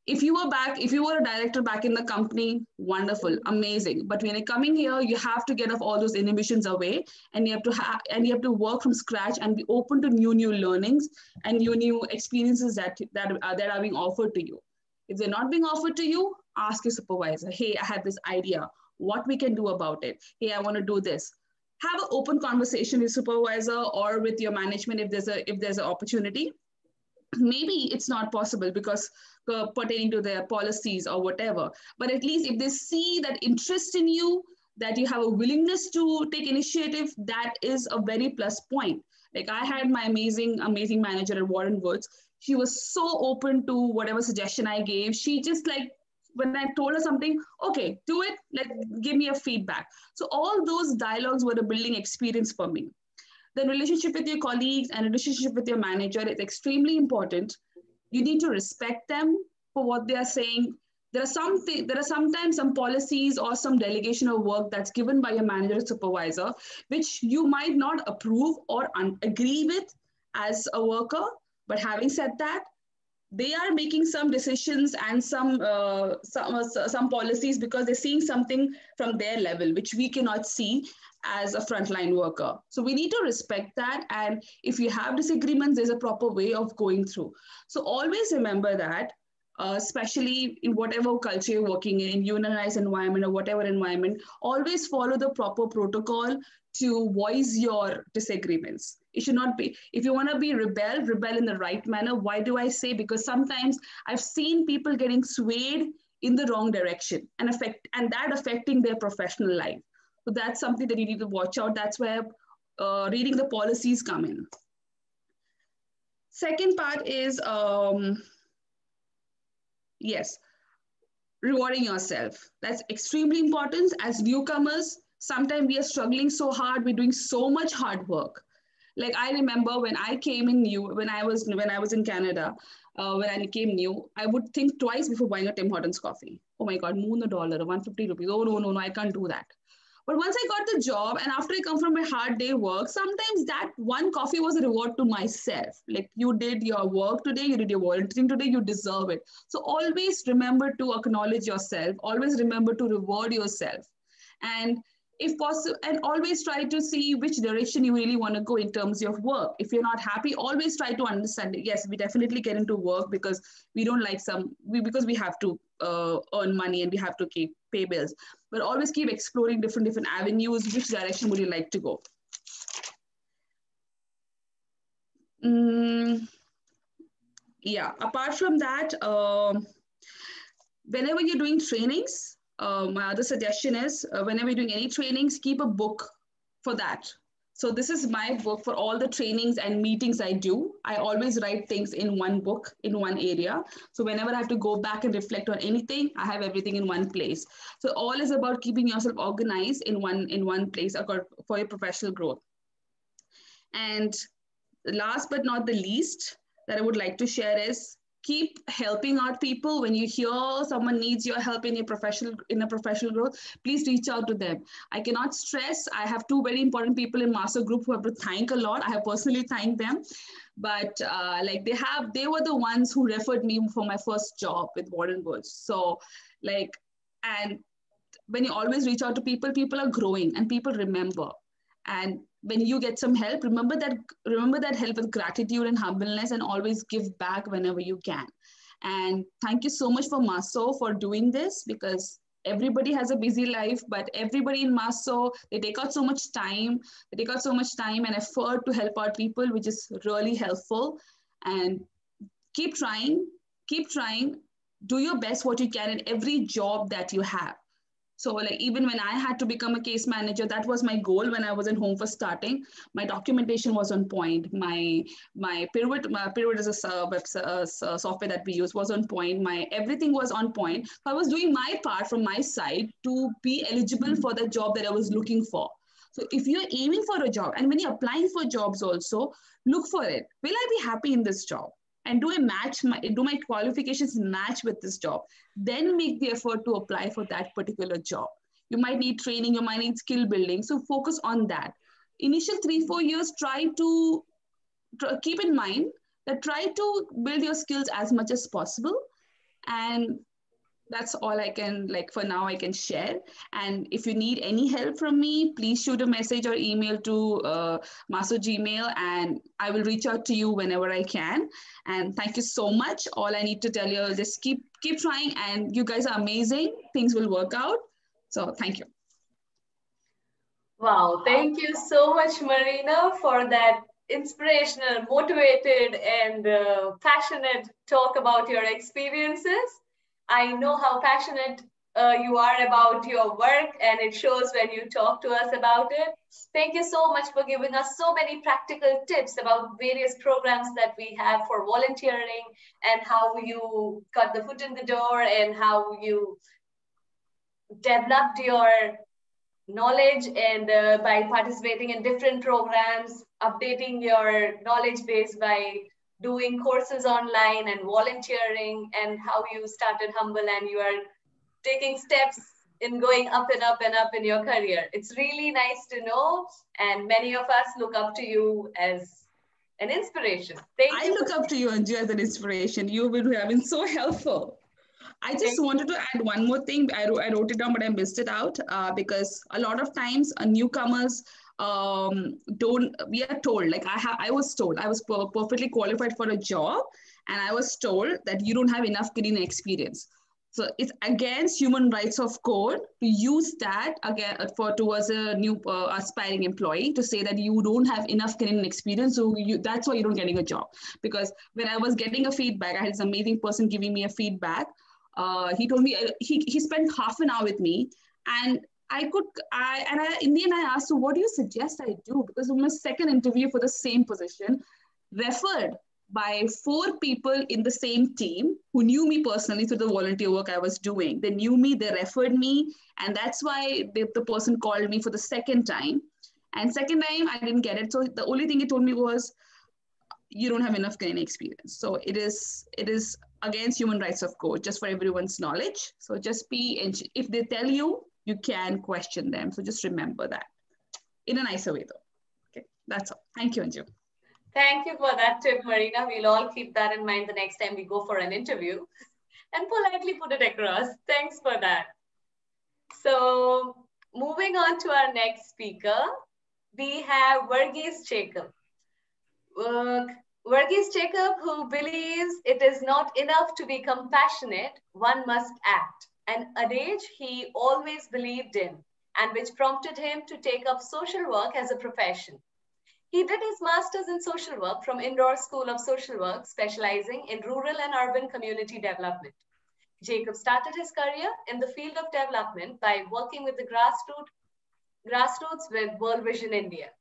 if you were a director back in the company, wonderful, amazing. But when you're coming here, you have to get off all those inhibitions away, and you have to work from scratch and be open to new learnings and new experiences that are being offered to you. If they're not being offered to you, ask your supervisor. Hey, I have this idea. What we can do about it? Hey, I want to do this. Have an open conversation with supervisor or with your management if there's an opportunity. Maybe it's not possible because pertaining to their policies or whatever, but at least if they see that interest in you, that you have a willingness to take initiative, that is a very plus point. Like, I had my amazing manager at Warren Woods. She was so open to whatever suggestion I gave. She just, like, when I told her something, okay, do it, like, give me a feedback. So all those dialogues were a building experience for me. The relationship with your colleagues and relationship with your manager is extremely important. You need to respect them for what they are saying. There are sometimes some policies or some delegation of work that's given by your manager or supervisor, which you might not approve or agree with as a worker. But having said that, they are making some decisions and some policies because they're seeing something from their level, which we cannot see. as a frontline worker. So we need to respect that. And if you have disagreements, there's a proper way of going through. So always remember that, especially in whatever culture you're working in unionized environment or whatever environment, always follow the proper protocol to voice your disagreements. It should not be, if you want to be rebel in the right manner. Why do I say? Because sometimes I've seen people getting swayed in the wrong direction and that affecting their professional life. So that's something that you need to watch out. That's where reading the policies come in. Second part is, yes, rewarding yourself. That's extremely important. As newcomers, sometimes we are struggling so hard. We're doing so much hard work. Like I remember when I came in new, when I was in Canada, when I came new, I would think twice before buying a Tim Hortons coffee. Oh my God, moon $1, 150 rupees. Oh no, I can't do that. But once I got the job and after I come from a hard day work, sometimes that one coffee was a reward to myself. Like you did your work today, you did your volunteering today, you deserve it. So always remember to acknowledge yourself. Always remember to reward yourself. And if possible, and always try to see which direction you really want to go in terms of work. If you're not happy, always try to understand it. Yes, we definitely get into work because we don't like because we have to earn money and we have to pay bills. But always keep exploring different avenues. Which direction would you like to go? Yeah, apart from that, whenever you're doing trainings, my other suggestion is whenever you're doing any trainings, keep a book for that. So this is my book for all the trainings and meetings I do. I always write things in one book, in one area. So whenever I have to go back and reflect on anything, I have everything in one place. So all is about keeping yourself organized in one place for your professional growth. And last but not the least that I would like to share is keep helping out people. When you hear someone needs your help in a professional growth, please reach out to them. I cannot stress, I have two very important people in MASWO group who I have to thank a lot. I have personally thanked them, but they were the ones who referred me for my first job with Warden Woods. So and when you always reach out to people, people are growing and people remember. And when you get some help, remember that help with gratitude and humbleness, and always give back whenever you can. And thank you so much for MASWO for doing this, because everybody has a busy life, but everybody in MASWO, they take out so much time and effort to help out people, which is really helpful. And keep trying, do your best what you can in every job that you have. So even when I had to become a case manager, that was my goal when I was in home for starting. My documentation was on point. My Pivot is a software that we use, was on point. Everything was on point. So I was doing my part from my side to be eligible for the job that I was looking for. So if you're aiming for a job, and when you're applying for jobs also, look for it. Will I be happy in this job? And do my qualifications match with this job? Then make the effort to apply for that particular job. You might need training, you might need skill building. So focus on that. Initial 3-4 years, keep in mind that try to build your skills as much as possible. And that's all I can, for now, I can share. And if you need any help from me, please shoot a message or email to MASWO Gmail, and I will reach out to you whenever I can. And thank you so much. All I need to tell you is just keep trying, and you guys are amazing. Things will work out. So thank you. Wow, thank you so much, Mareena, for that inspirational, motivated, and passionate talk about your experiences. I know how passionate you are about your work, and it shows when you talk to us about it. Thank you so much for giving us so many practical tips about various programs that we have for volunteering, and how you got the foot in the door, and how you developed your knowledge, and by participating in different programs, updating your knowledge base by doing courses online and volunteering, and how you started humble and you are taking steps in going up and up and up in your career. It's really nice to know, and many of us look up to you as an inspiration. I look up to you, Anju, as an inspiration. You have been so helpful. I just wanted to add one more thing. I wrote it down, but I missed it out because a lot of times newcomers we are told, like I was told, I was perfectly qualified for a job, and I was told that you don't have enough cleaning experience. So it's against human rights of code to use that again towards a new aspiring employee to say that you don't have enough cleaning experience, so that's why you don't getting a job. Because when I was getting a feedback, I had this amazing person giving me a feedback. He told me he spent half an hour with me, and in the end I asked, so what do you suggest I do? Because in my second interview for the same position, referred by 4 people in the same team who knew me personally through the volunteer work I was doing. They knew me, they referred me, and that's why the person called me for the second time. And second time, I didn't get it. So the only thing he told me was, you don't have enough cleaning experience. So it is against human rights of code, just for everyone's knowledge. So just if they tell you, you can question them. So just remember that in a nicer way though. Okay, that's all. Thank you, Anju. Thank you for that tip, Mareena. We'll all keep that in mind the next time we go for an interview and politely put it across. Thanks for that. So moving on to our next speaker, we have Varghese Jacob. Varghese Jacob, who believes it is not enough to be compassionate, one must act, an adage he always believed in, and which prompted him to take up social work as a profession. He did his master's in social work from Indore School of Social Work, specializing in rural and urban community development. Jacob started his career in the field of development by working with the grassroots with World Vision India.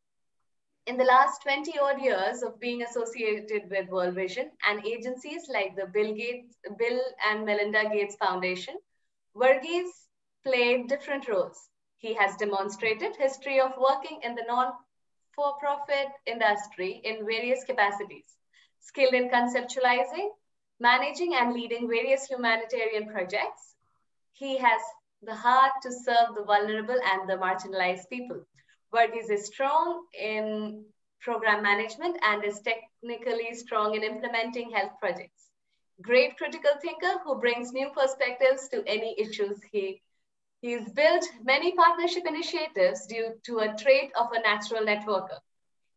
In the last 20-odd years of being associated with World Vision and agencies like the Bill and Melinda Gates Foundation, Varghese played different roles. He has demonstrated history of working in the non-for-profit industry in various capacities, skilled in conceptualizing, managing and leading various humanitarian projects. He has the heart to serve the vulnerable and the marginalized people. Varghese is strong in program management and is technically strong in implementing health projects. Great critical thinker who brings new perspectives to any issues. He's built many partnership initiatives due to a trait of a natural networker.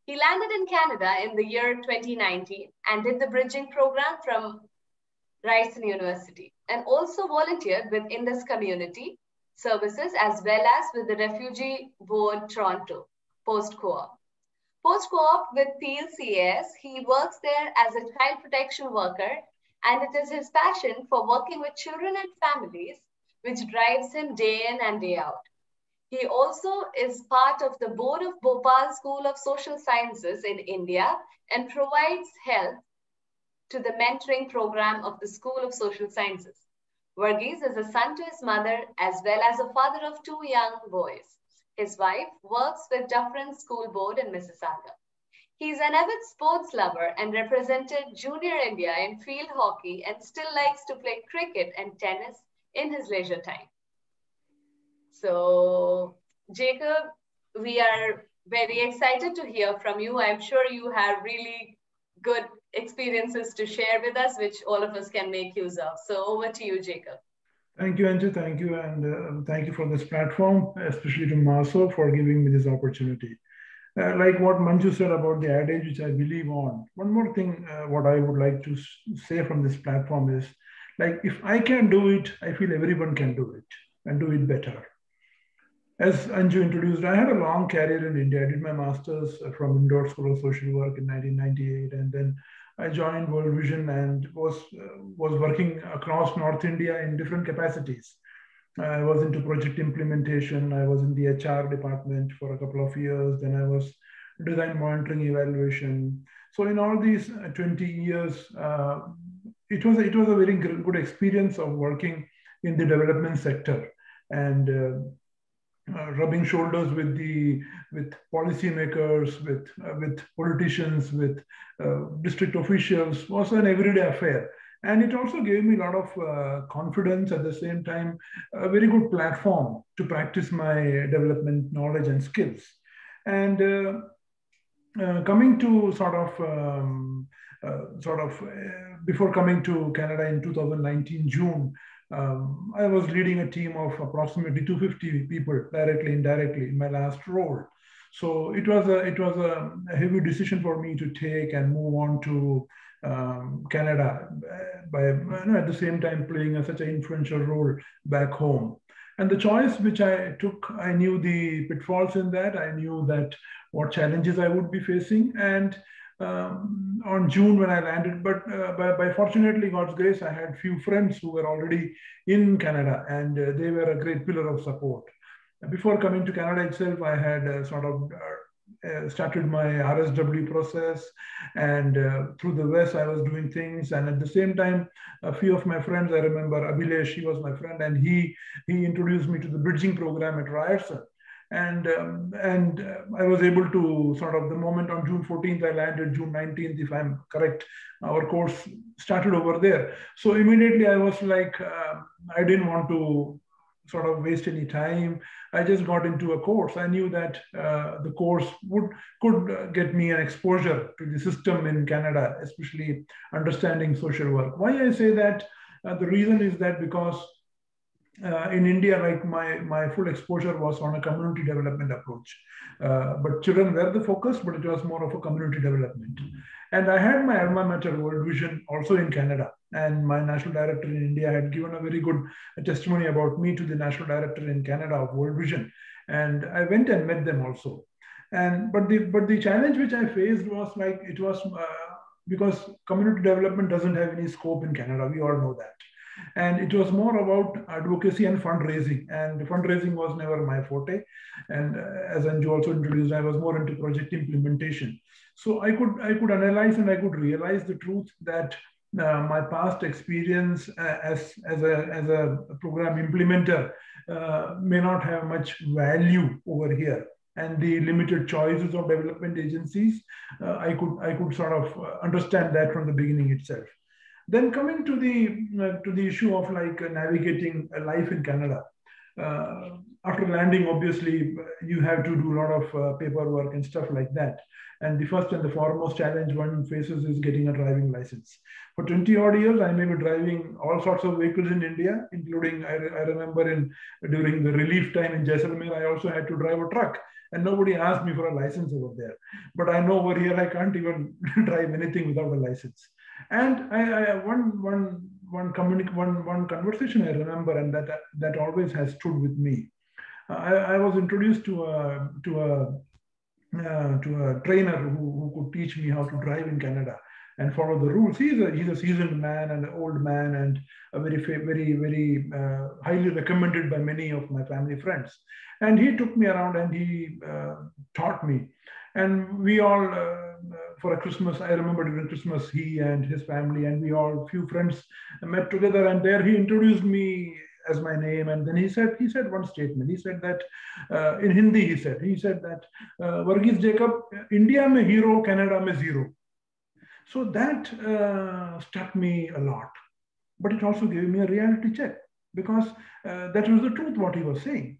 He landed in Canada in the year 2019 and did the bridging program from Ryerson University, and also volunteered with Indus Community Services as well as with the Refugee Board Toronto, post-co-op. Post-co-op with PLCAS, he works there as a child protection worker, and it is his passion for working with children and families which drives him day in and day out. He also is part of the board of Bhopal School of Social Sciences in India and provides help to the mentoring program of the School of Social Sciences. Varghese is a son to his mother as well as a father of 2 young boys. His wife works with Dufferin School Board in Mississauga. He's an avid sports lover and represented Junior India in field hockey and still likes to play cricket and tennis in his leisure time. So, Jacob, we are very excited to hear from you. I'm sure you have really good experiences to share with us, which all of us can make use of. So over to you, Jacob. Thank you, Anju. Thank you. And thank you for this platform, especially to MASWO for giving me this opportunity. Like what Manju said about the adage, which I believe on, one more thing, what I would like to say from this platform is, like, if I can do it, I feel everyone can do it and do it better. As Anju introduced, I had a long career in India. I did my master's from Indore School of Social Work in 1998, and then I joined World Vision and was working across North India in different capacities. I was into project implementation. I was in the HR department for a couple of years. Then I was design monitoring evaluation. So in all these 20 years, it was a very good experience of working in the development sector and rubbing shoulders with policymakers, with politicians, with district officials was an everyday affair. And it also gave me a lot of confidence, at the same time, a very good platform to practice my development knowledge and skills. And coming to before coming to Canada in 2019 June, I was leading a team of approximately 250 people, directly, indirectly, in my last role. So it was a heavy decision for me to take and move on to Canada by at the same time playing such an influential role back home. And the choice which I took, I knew the pitfalls in that. I knew that what challenges I would be facing. And on June when I landed, but by fortunately God's grace, I had few friends who were already in Canada, and they were a great pillar of support. Before coming to Canada itself, I had started my RSW process, and through the West, I was doing things. And at the same time, a few of my friends, I remember Abhilesh, he was my friend, and he introduced me to the bridging program at Ryerson. And I was able to the moment on June 14th, I landed June 19th, if I'm correct, our course started over there. So immediately I was like, I didn't want to waste any time. I just got into a course. I knew that the course could get me an exposure to the system in Canada, especially understanding social work. Why I say that? The reason is that because in India, like my full exposure was on a community development approach. But children were the focus, but it was more of a community development. And I had my alma mater, World Vision, also in Canada. And my national director in India had given a very good testimony about me to the national director in Canada of World Vision. And I went and met them also. But the challenge which I faced was because community development doesn't have any scope in Canada. We all know that. And it was more about advocacy and fundraising. And fundraising was never my forte. And as Anju also introduced, I was more into project implementation. So I could analyze and I could realize the truth that my past experience as a program implementer may not have much value over here. And the limited choices of development agencies, I could understand that from the beginning itself. Then coming to the issue of navigating life in Canada. After landing, obviously, you have to do a lot of paperwork and stuff like that. And the first and the foremost challenge one faces is getting a driving license. For 20 odd years, I may be driving all sorts of vehicles in India, including, I remember during the relief time in Jaisalmer, I also had to drive a truck. And nobody asked me for a license over there. But I know over here, I can't even drive anything without a license. And one conversation I remember, and that always has stood with me. I was introduced to a trainer who could teach me how to drive in Canada and follow the rules. He's a seasoned man and an old man, and a very highly recommended by many of my family friends. And he took me around and he taught me. And we all, for a Christmas, I remember during Christmas, he and his family and we all, few friends met together, and there he introduced me as my name. And then he said one statement. He said that in Hindi, he said that Varghese Jacob, India mein hero, Canada mein zero. So that struck me a lot, but it also gave me a reality check, because that was the truth what he was saying.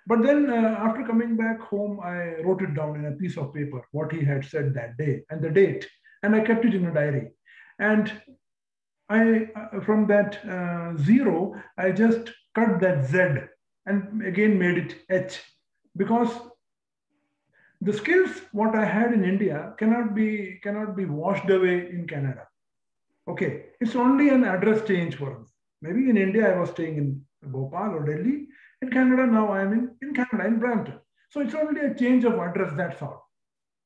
But then after coming back home, I wrote it down in a piece of paper, what he had said that day and the date, and I kept it in a diary. And from that zero, I just cut that Z and again made it H, because the skills what I had in India cannot be washed away in Canada. Okay, it's only an address change for us. Maybe in India I was staying in Bhopal or Delhi. In Canada now I am in Canada, in Brampton. So it's only a change of address, that's all.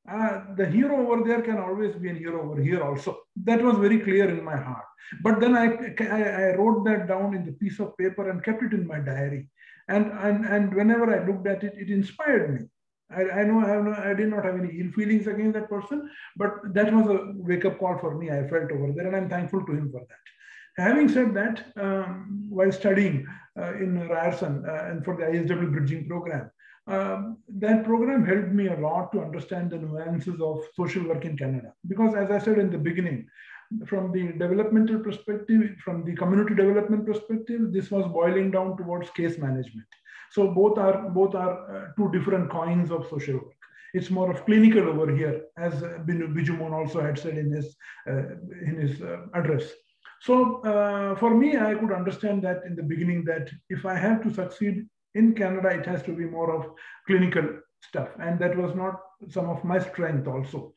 The hero over there can always be a hero over here also. That was very clear in my heart. But then I wrote that down in the piece of paper and kept it in my diary. And whenever I looked at it, it inspired me. I know I did not have any ill feelings against that person, but that was a wake-up call for me. I felt over there, and I'm thankful to him for that. Having said that, while studying in Ryerson and for the ISW bridging program, that program helped me a lot to understand the nuances of social work in Canada. Because as I said in the beginning, from the developmental perspective, from the community development perspective, this was boiling down towards case management. So both are two different coins of social work. It's more of clinical over here, as Bijumon also had said in his address. So for me, I could understand that in the beginning that if I have to succeed in Canada, it has to be more of clinical stuff. And that was not some of my strength also.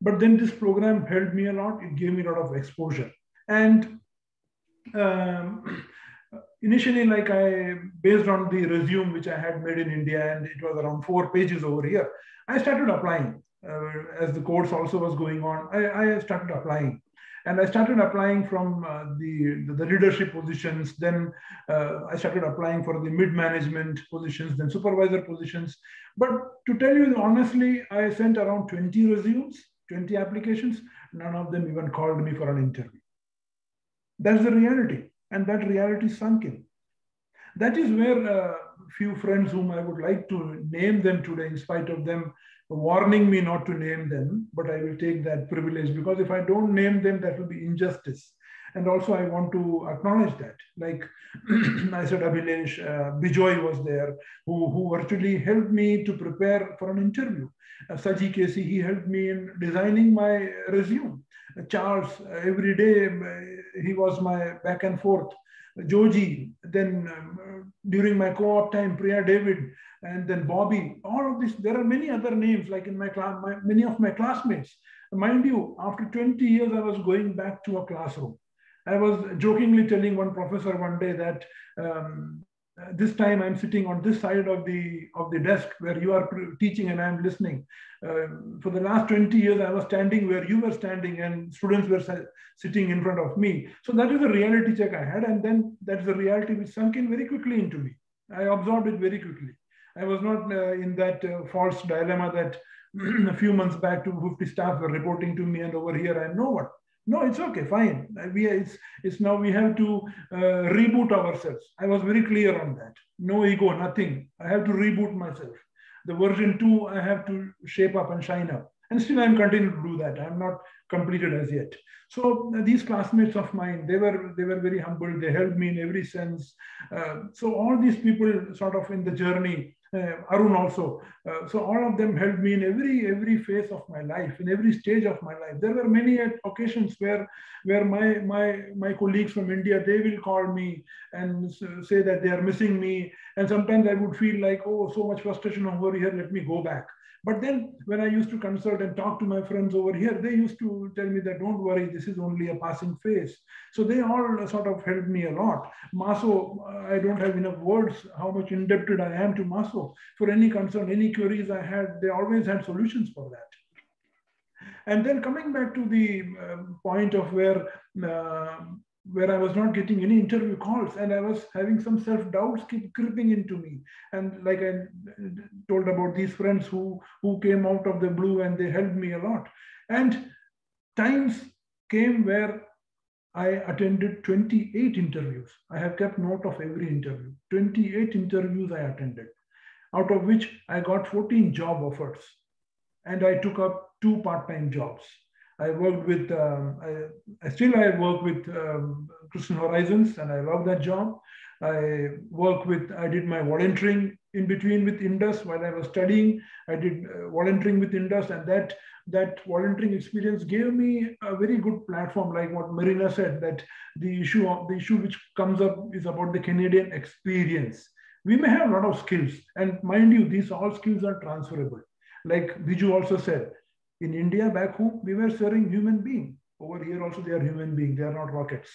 But then this program helped me a lot. It gave me a lot of exposure. And initially, like based on the resume which I had made in India, and it was around 4 pages over here, I started applying. As the course also was going on, I started applying. And I started applying from the leadership positions. Then I started applying for the mid-management positions, then supervisor positions. But to tell you honestly, I sent around 20 resumes, 20 applications. None of them even called me for an interview. That's the reality. And that reality sunk in. That is where a few friends whom I would like to name them today, in spite of them warning me not to name them, but I will take that privilege, because if I don't name them, that will be injustice. And also I want to acknowledge that. Like I said, Abhilesh, Bijoy was there, who virtually helped me to prepare for an interview. Saji Casey, he helped me in designing my resume. Charles, every day, he was my back and forth. Joji, then during my co-op time, Priya David, and then Bobby, all of this. There are many other names, like in my class, many of my classmates. Mind you, after 20 years, I was going back to a classroom. I was jokingly telling one professor one day that this time I'm sitting on this side of the desk where you are teaching and I'm listening. For the last 20 years, I was standing where you were standing and students were sitting in front of me. So that is the reality check I had. And then that's the reality which sunk in very quickly into me. I absorbed it very quickly. I was not in that false dilemma that a few months back 250 staff were reporting to me and over here I'm no one. No, it's okay, fine. It's now we have to reboot ourselves. I was very clear on that. No ego, nothing. I have to reboot myself. The version 2, I have to shape up and shine up. And still I'm continuing to do that. I'm not completed as yet. So these classmates of mine, they were very humble. They helped me in every sense. So all these people sort of in the journey, Arun also. So all of them helped me in every phase of my life, in every stage of my life. There were many occasions where my colleagues from India, they will call me and say that they are missing me. And sometimes I would feel like, oh, so much frustration over here, let me go back. But then when I used to consult and talk to my friends over here, they used to tell me that don't worry, this is only a passing phase. So they all sort of helped me a lot. MASWO, I don't have enough words how much indebted I am to MASWO. For any concern, any queries I had, they always had solutions for that. And then coming back to the point of where I was not getting any interview calls and I was having some self-doubts keep creeping into me. And like I told about these friends who came out of the blue and they helped me a lot. And times came where I attended 28 interviews. I have kept note of every interview. 28 interviews I attended, out of which I got 14 job offers. And I took up 2 part-time jobs. I worked with, I work with Christian Horizons and I love that job. I did my volunteering in between with Indus while I was studying. I did volunteering with Indus, and that volunteering experience gave me a very good platform, like what Mareena said, that the issue which comes up is about the Canadian experience. We may have a lot of skills, and mind you, these all skills are transferable. Like Biju also said, in India, back home, we were serving human beings. Over here also, they are human beings. They are not rockets.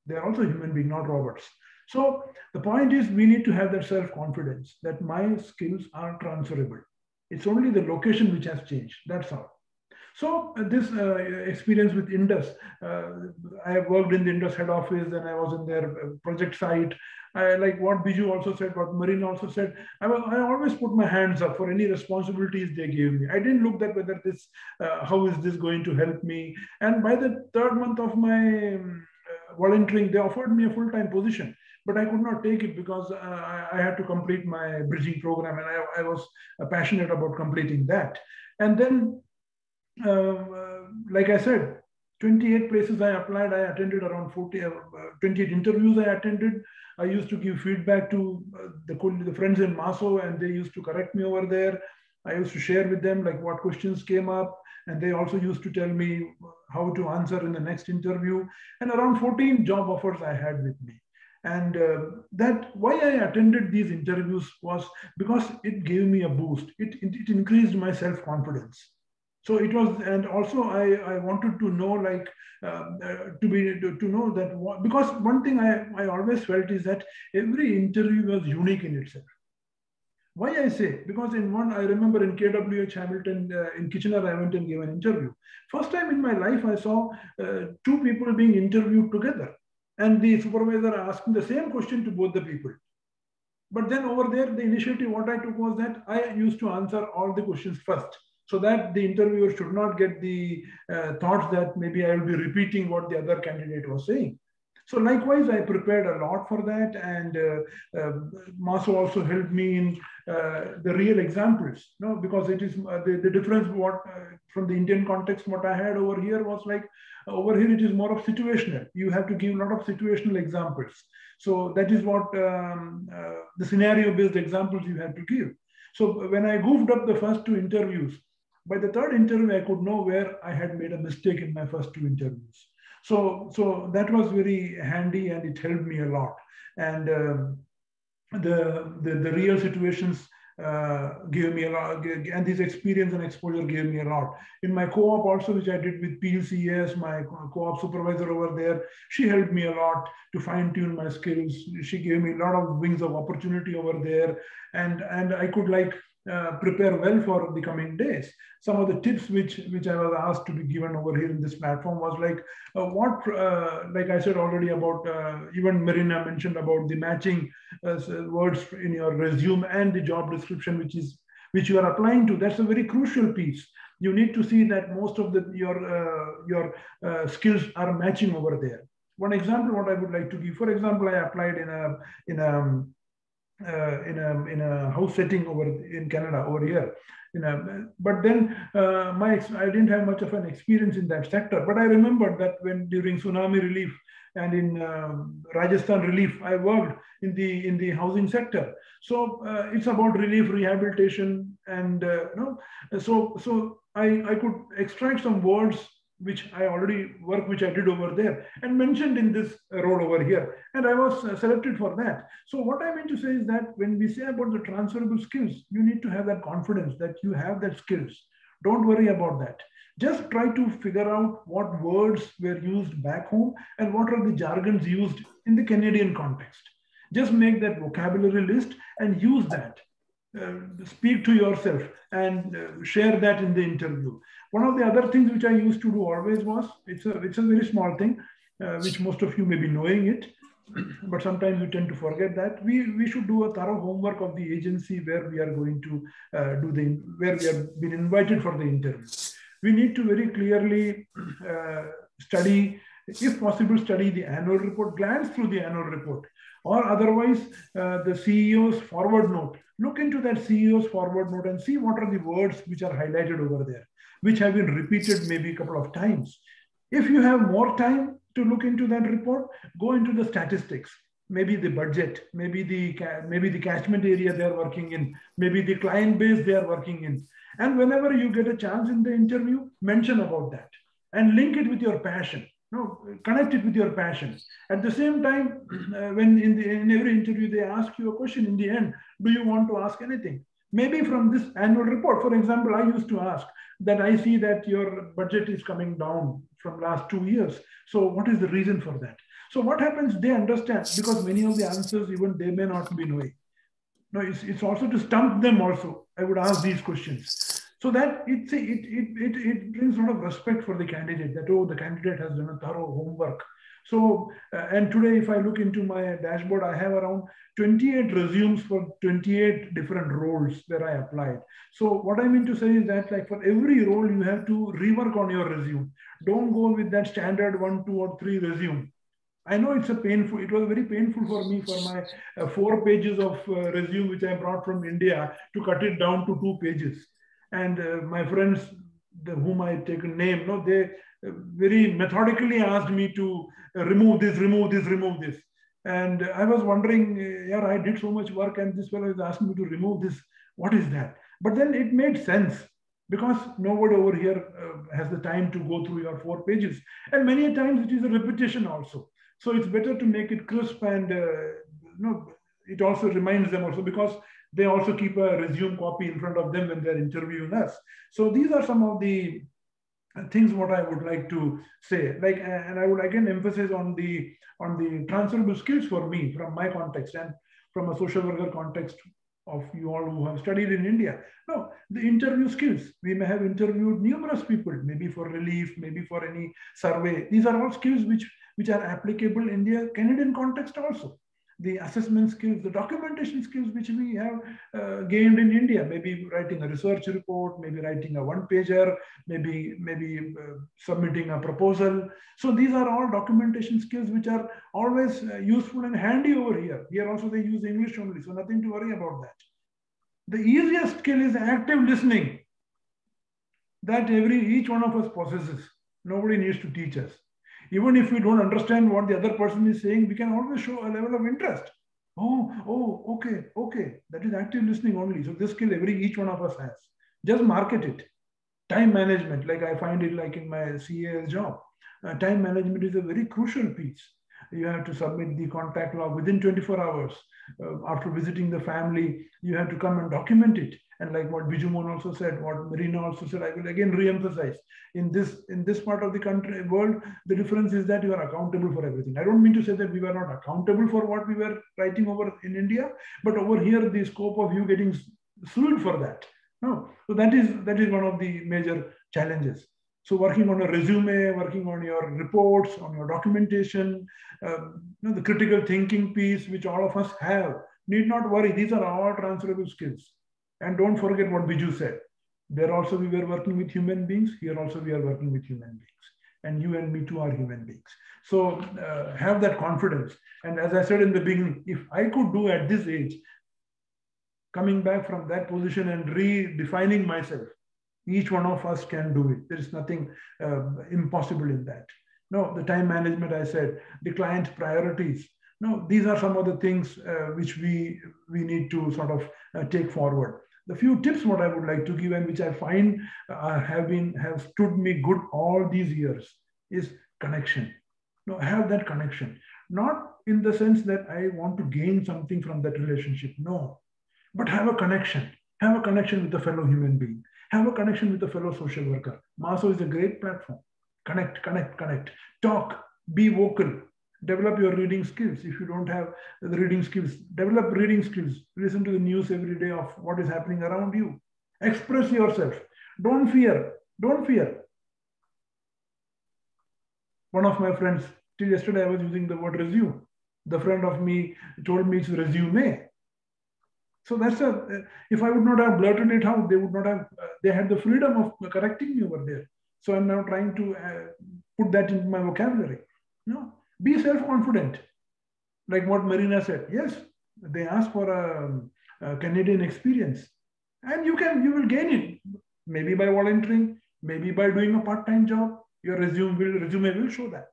They are also human beings, not robots. So the point is, we need to have that self-confidence that my skills are transferable. It's only the location which has changed. That's all. So this experience with Indus, I have worked in the Indus head office, and I was in their project site. Like what Biju also said, what Mareena also said, I always put my hands up for any responsibilities they gave me. I didn't look at whether this, how is this going to help me? And by the 3rd month of my volunteering, they offered me a full-time position, but I could not take it because I had to complete my bridging program, and I was passionate about completing that. And then, like I said, 28 places I applied. I attended around 28 interviews I attended. I used to give feedback to the friends in MASWO, and they used to correct me over there. I used to share with them like what questions came up, And they also used to tell me how to answer in the next interview. And around 14 job offers I had with me. And that why I attended these interviews was because it gave me a boost. It increased my self-confidence. So it was, and also I wanted to know, like, to know that, because one thing I always felt is that every interview was unique in itself. Why I say? Because in one, I remember in KWH Hamilton, in Kitchener, I went and gave an interview. First time in my life, I saw two people being interviewed together, and the supervisor asking the same question to both the people. But then over there, the initiative, what I took was that I used to answer all the questions first, so that the interviewer should not get the thoughts that maybe I will be repeating what the other candidate was saying. So likewise, I prepared a lot for that, and MASWO also helped me in the real examples, because it is the difference from the Indian context, what I had over here was like, over here it is more of situational. You have to give a lot of situational examples. So that is what the scenario-based examples you have to give. So when I goofed up the first two interviews, by the third interview, I could know where I had made a mistake in my first two interviews. So that was very handy, and it helped me a lot. And the real situations gave me a lot, and this experience and exposure gave me a lot. In my co-op also, which I did with PLCS, my co-op supervisor over there, she helped me a lot to fine-tune my skills. She gave me a lot of wings of opportunity over there, and I could prepare well for the coming days. Some of the tips which I was asked to be given over here in this platform was like like I said already about, even Mareena mentioned about the matching words in your resume and the job description which you are applying to. That's a very crucial piece. You need to see that most of your skills are matching over there. One example, what I would like to give, for example, I applied in a house setting over in Canada over here. But then I didn't have much of an experience in that sector. But I remembered that when during tsunami relief and in Rajasthan relief, I worked in the housing sector. So it's about relief, rehabilitation, and so I could extract some words which I did over there and mentioned in this role over here. And I was selected for that. So what I mean to say is that when we say about the transferable skills, you need to have that confidence that you have that skills. Don't worry about that. Just try to figure out what words were used back home and what are the jargons used in the Canadian context. Just make that vocabulary list and use that. Speak to yourself and share that in the interview. One of the other things which I used to do always was, it's a very small thing, which most of you may be knowing it, but sometimes we tend to forget that. We should do a thorough homework of the agency where we are going to where we have been invited for the interview. We need to very clearly study, if possible, study the annual report, glance through the annual report, or otherwise the CEO's forward note. Look into that CEO's forward note and see what are the words which are highlighted over there, which have been repeated maybe a couple of times. If you have more time to look into that report, go into the statistics, maybe the budget, maybe the catchment area they are working in, maybe the client base they are working in. And whenever you get a chance in the interview, mention about that and link it with your passion. Connect it with your passion. At the same time, when in every interview they ask you a question in the end, do you want to ask anything? Maybe from this annual report, for example, I used to ask that I see that your budget is coming down from last 2 years. So what is the reason for that? So what happens, they understand, because many of the answers even they may not be knowing. No, it's also to stump them also. I would ask these questions. So that it brings a lot of respect for the candidate, that, oh, the candidate has done a thorough homework. So, and today, if I look into my dashboard, I have around 28 resumes for 28 different roles where I applied. So what I mean to say is that, like, for every role, you have to rework on your resume. Don't go with that standard 1, 2, or 3 resume. I know it was very painful for me for my 4 pages of resume, which I brought from India, to cut it down to 2 pages. And my friends, whom I take a name, they very methodically asked me to remove this. And I was wondering, yeah, I did so much work and this fellow is asking me to remove this. What is that? But then it made sense. because nobody over here has the time to go through your 4 pages. And many times it is a repetition also. So it's better to make it crisp, and it also reminds them also, because they also keep a resume copy in front of them when they're interviewing us. So these are some of the things what I would like to say. And I would again emphasize on the transferable skills for me from my context and from a social worker context of you all who have studied in India. No, the interview skills. We may have interviewed numerous people, maybe for relief, maybe for any survey. These are all skills which are applicable in the Canadian context also. The assessment skills, the documentation skills which we have gained in India, maybe writing a research report, maybe writing a one-pager, maybe submitting a proposal. So these are all documentation skills which are always useful and handy over here. Here also they use English only, so nothing to worry about that. The easiest skill is active listening. That each one of us possesses. Nobody needs to teach us. Even if we don't understand what the other person is saying, we can always show a level of interest. Okay. That is active listening only. So this skill each one of us has. Just market it. Time management, like I find it like in my CA's job. Time management is a very crucial piece. You have to submit the contact log within 24 hours. After visiting the family, you have to come and document it. And like what Bijumon also said, what Mareena also said, I will again re-emphasize. In this part of the world, the difference is that you are accountable for everything. I don't mean to say that we were not accountable for what we were writing over in India, but over here, the scope of you getting sued for that. No, so that is one of the major challenges. So working on a resume, working on your reports, on your documentation, the critical thinking piece, which all of us have, need not worry. These are all transferable skills. And don't forget what Biju said. There also we were working with human beings. Here also we are working with human beings. And you and me too are human beings. So have that confidence. And as I said in the beginning, if I could do at this age, coming back from that position and redefining myself, each one of us can do it. There is nothing impossible in that. No, the time management, I said, the client priorities. No, these are some of the things which we need to sort of take forward. The few tips what I would like to give, and which I find have stood me good all these years, is connection. No, have that connection. Not in the sense that I want to gain something from that relationship. No, but have a connection. Have a connection with a fellow human being. Have a connection with a fellow social worker. MASWO is a great platform. Connect. Talk. Be vocal. Develop your reading skills. If you don't have the reading skills, develop reading skills. Listen to the news every day of what is happening around you. Express yourself. Don't fear. One of my friends, till yesterday I was using the word resume. The friend of me told me it's resume. So that's if I would not have blurted it out, they would not have, they had the freedom of correcting me over there. So I'm now trying to put that into my vocabulary. No, be self-confident. Like what Mareena said, yes, they ask for a Canadian experience, and you will gain it, maybe by volunteering, maybe by doing a part-time job. Your resume will show that.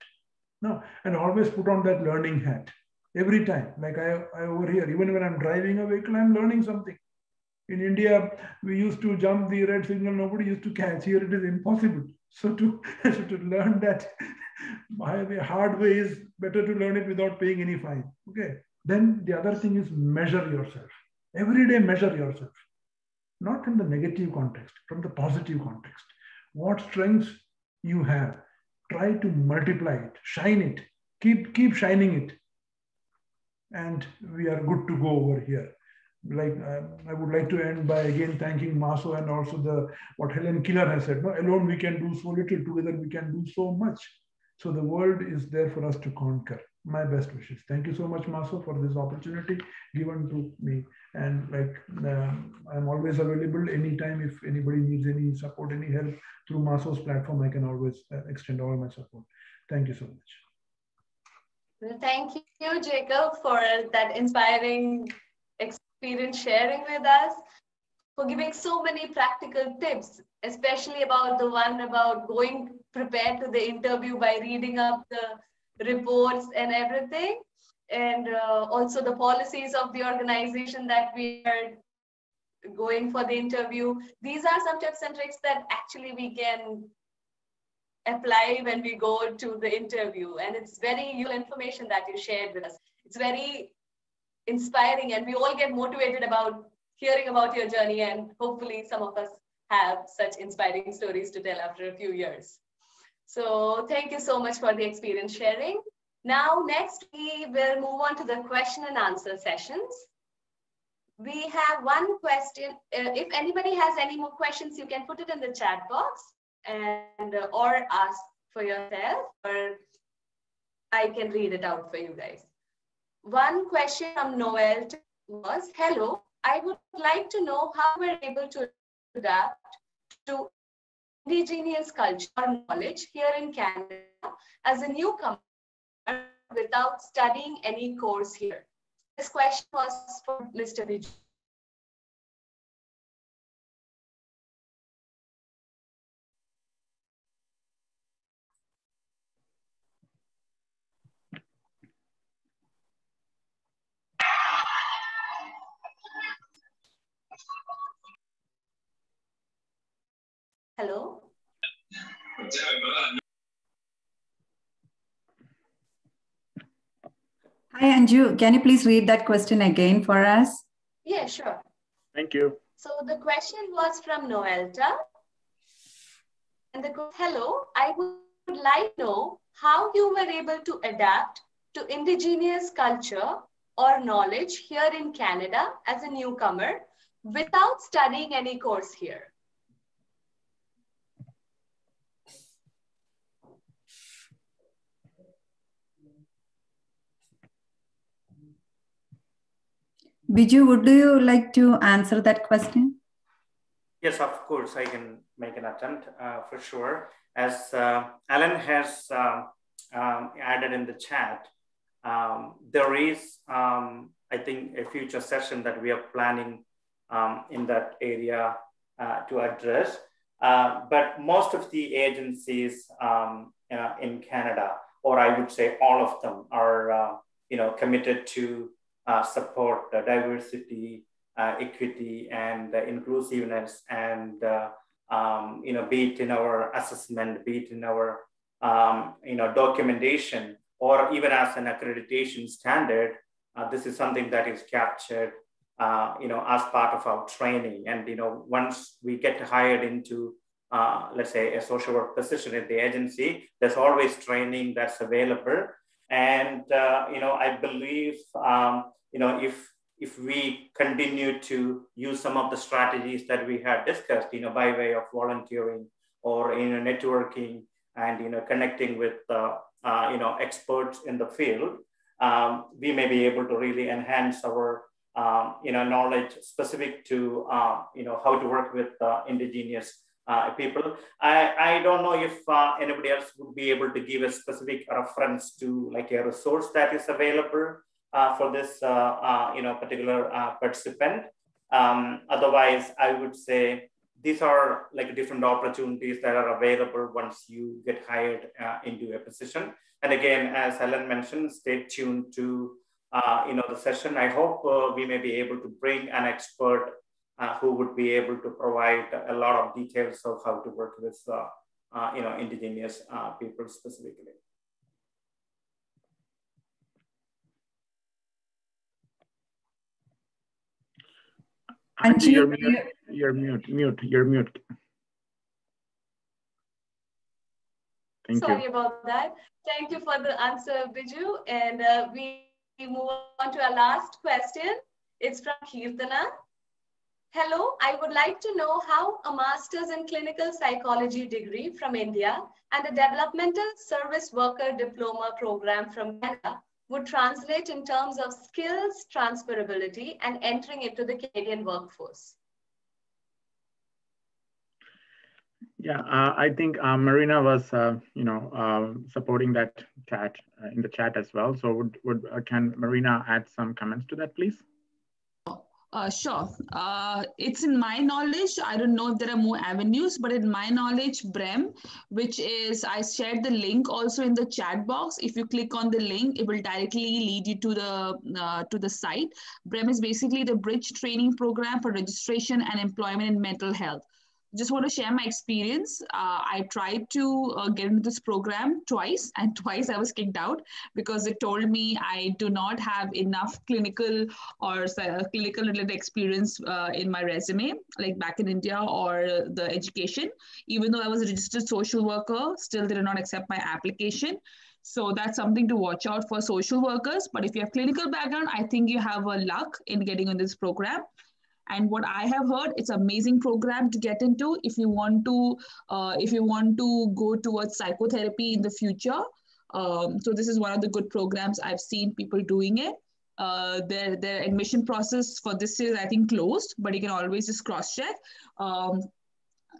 No, and always put on that learning hat. Every time, like I over here, even when I'm driving a vehicle, I'm learning something. In India, we used to jump the red signal, nobody used to catch. Here it is impossible. So to learn that the hard way is better to learn it without paying any fine. Okay. Then the other thing is measure yourself. Every day measure yourself. Not in the negative context, from the positive context. What strengths you have, try to multiply it, shine it, keep shining it. And we are good to go over here. Like I would like to end by again thanking MASWO and also what Helen Keller has said. No, alone we can do so little, together we can do so much. So the world is there for us to conquer. My best wishes. Thank you so much, MASWO, for this opportunity given to me. And like I'm always available anytime if anybody needs any support, any help through MASWO's platform, I can always extend all my support. Thank you so much. Well, thank you, Jacob, for that inspiring experience sharing with us, for giving so many practical tips, especially about the one about going prepared to the interview by reading up the reports and everything, and also the policies of the organization that we are going for the interview. These are some tips and tricks that actually we can apply when we go to the interview. And it's very useful information that you shared with us. It's very inspiring, and we all get motivated about hearing about your journey, and hopefully some of us have such inspiring stories to tell after a few years. So thank you so much for the experience sharing. Now, next, we will move on to the question and answer sessions. We have one question. If anybody has any more questions, you can put it in the chat box and or ask for yourself, or I can read it out for you guys. One question from Noel was, hello, I would like to know how we're able to adapt to indigenous culture or knowledge here in Canada as a newcomer without studying any course here. This question was for Mr. Bijumon. Hello? Hi, Anju. Can you please read that question again for us? Yeah, sure. Thank you. So the question was from Noelta. And hello, I would like to know how you were able to adapt to indigenous culture or knowledge here in Canada as a newcomer without studying any course here. Biju, would you like to answer that question? Yes, of course, I can make an attempt for sure. As Alan has added in the chat, there is, I think, a future session that we are planning in that area to address. But most of the agencies in Canada, or I would say all of them, are committed to support diversity, equity, and inclusiveness, and be it in our assessment, be it in our documentation, or even as an accreditation standard. This is something that is captured as part of our training. And once we get hired into let's say a social work position at the agency, there's always training that's available. And I believe if we continue to use some of the strategies that we had discussed, by way of volunteering or networking and connecting with experts in the field, we may be able to really enhance our knowledge specific to how to work with indigenous people. I don't know if anybody else would be able to give a specific reference to like a resource that is available for this particular participant. Otherwise, I would say these are like different opportunities that are available once you get hired into a position. And again, as Helen mentioned, stay tuned to the session. I hope we may be able to bring an expert who would be able to provide a lot of details of how to work with indigenous people specifically. Anju, you're mute. Sorry about that. Thank you for the answer, Biju. And we move on to our last question. It's from Kirtana. Hello, I would like to know how a master's in clinical psychology degree from India and a developmental service worker diploma program from Canada would translate in terms of skills transferability and entering into the Canadian workforce. Yeah, I think Mareena was, supporting that chat in the chat as well. So can Mareena add some comments to that, please? Sure. It's in my knowledge. I don't know if there are more avenues, but in my knowledge, BREM, which is, I shared the link also in the chat box. If you click on the link, it will directly lead you to the site. BREM is basically the Bridge Training Program for Registration and Employment in Mental Health. Just want to share my experience. I tried to get into this program twice, and twice I was kicked out because it told me I do not have enough clinical or clinical related experience in my resume, like back in India, or the education. Even though I was a registered social worker, still they did not accept my application. So that's something to watch out for social workers. But if you have clinical background, I think you have a luck in getting on this program. And what I have heard, it's an amazing program to get into if you want to go towards psychotherapy in the future. So this is one of the good programs. I've seen people doing it. Their admission process for this is, I think, closed, but you can always just cross check.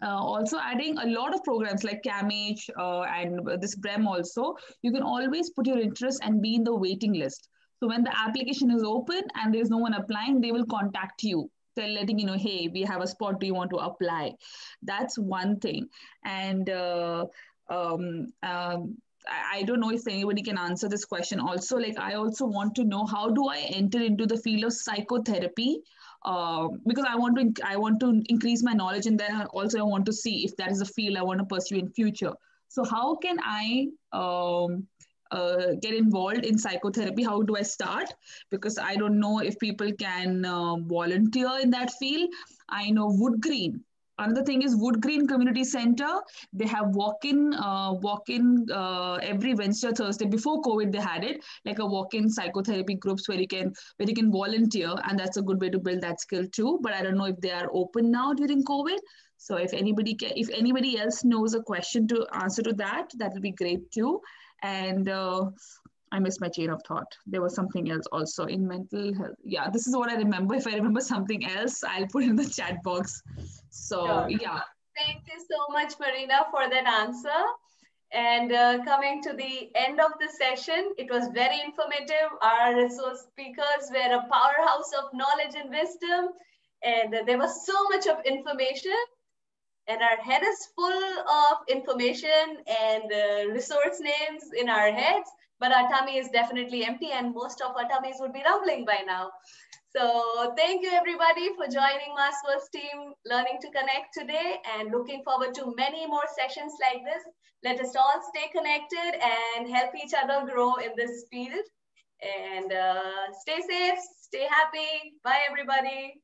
Also adding a lot of programs like CAMH and this BREM also, you can always put your interest and be in the waiting list. So when the application is open and there's no one applying, they will contact you, letting you know, hey, we have a spot, do you want to apply? That's one thing. And I don't know if anybody can answer this question also. Like, I also want to know, how do I enter into the field of psychotherapy? Because I want to increase my knowledge, and then also I want to see if that is a field I want to pursue in future. So how can I get involved in psychotherapy? How do I start? Because I don't know if people can volunteer in that field. I know Wood Green. Another thing is Wood Green Community Center. They have walk-in every Wednesday or Thursday. Before COVID, they had it like a walk-in psychotherapy groups where you can volunteer, and that's a good way to build that skill too. But I don't know if they are open now during COVID. So if anybody else knows a question to answer to that, that would be great too. And I missed my chain of thought. There was something else also in mental health. Yeah, this is what I remember. If I remember something else, I'll put it in the chat box. So, sure. Yeah. Thank you so much, Mareena, for that answer. And coming to the end of the session, it was very informative. Our resource speakers were a powerhouse of knowledge and wisdom. And there was so much of information. And our head is full of information and resource names in our heads, but our tummy is definitely empty, and most of our tummies would be rumbling by now. So thank you everybody for joining MASWO's team Learning to Connect today, and looking forward to many more sessions like this. Let us all stay connected and help each other grow in this field. And stay safe, stay happy. Bye everybody.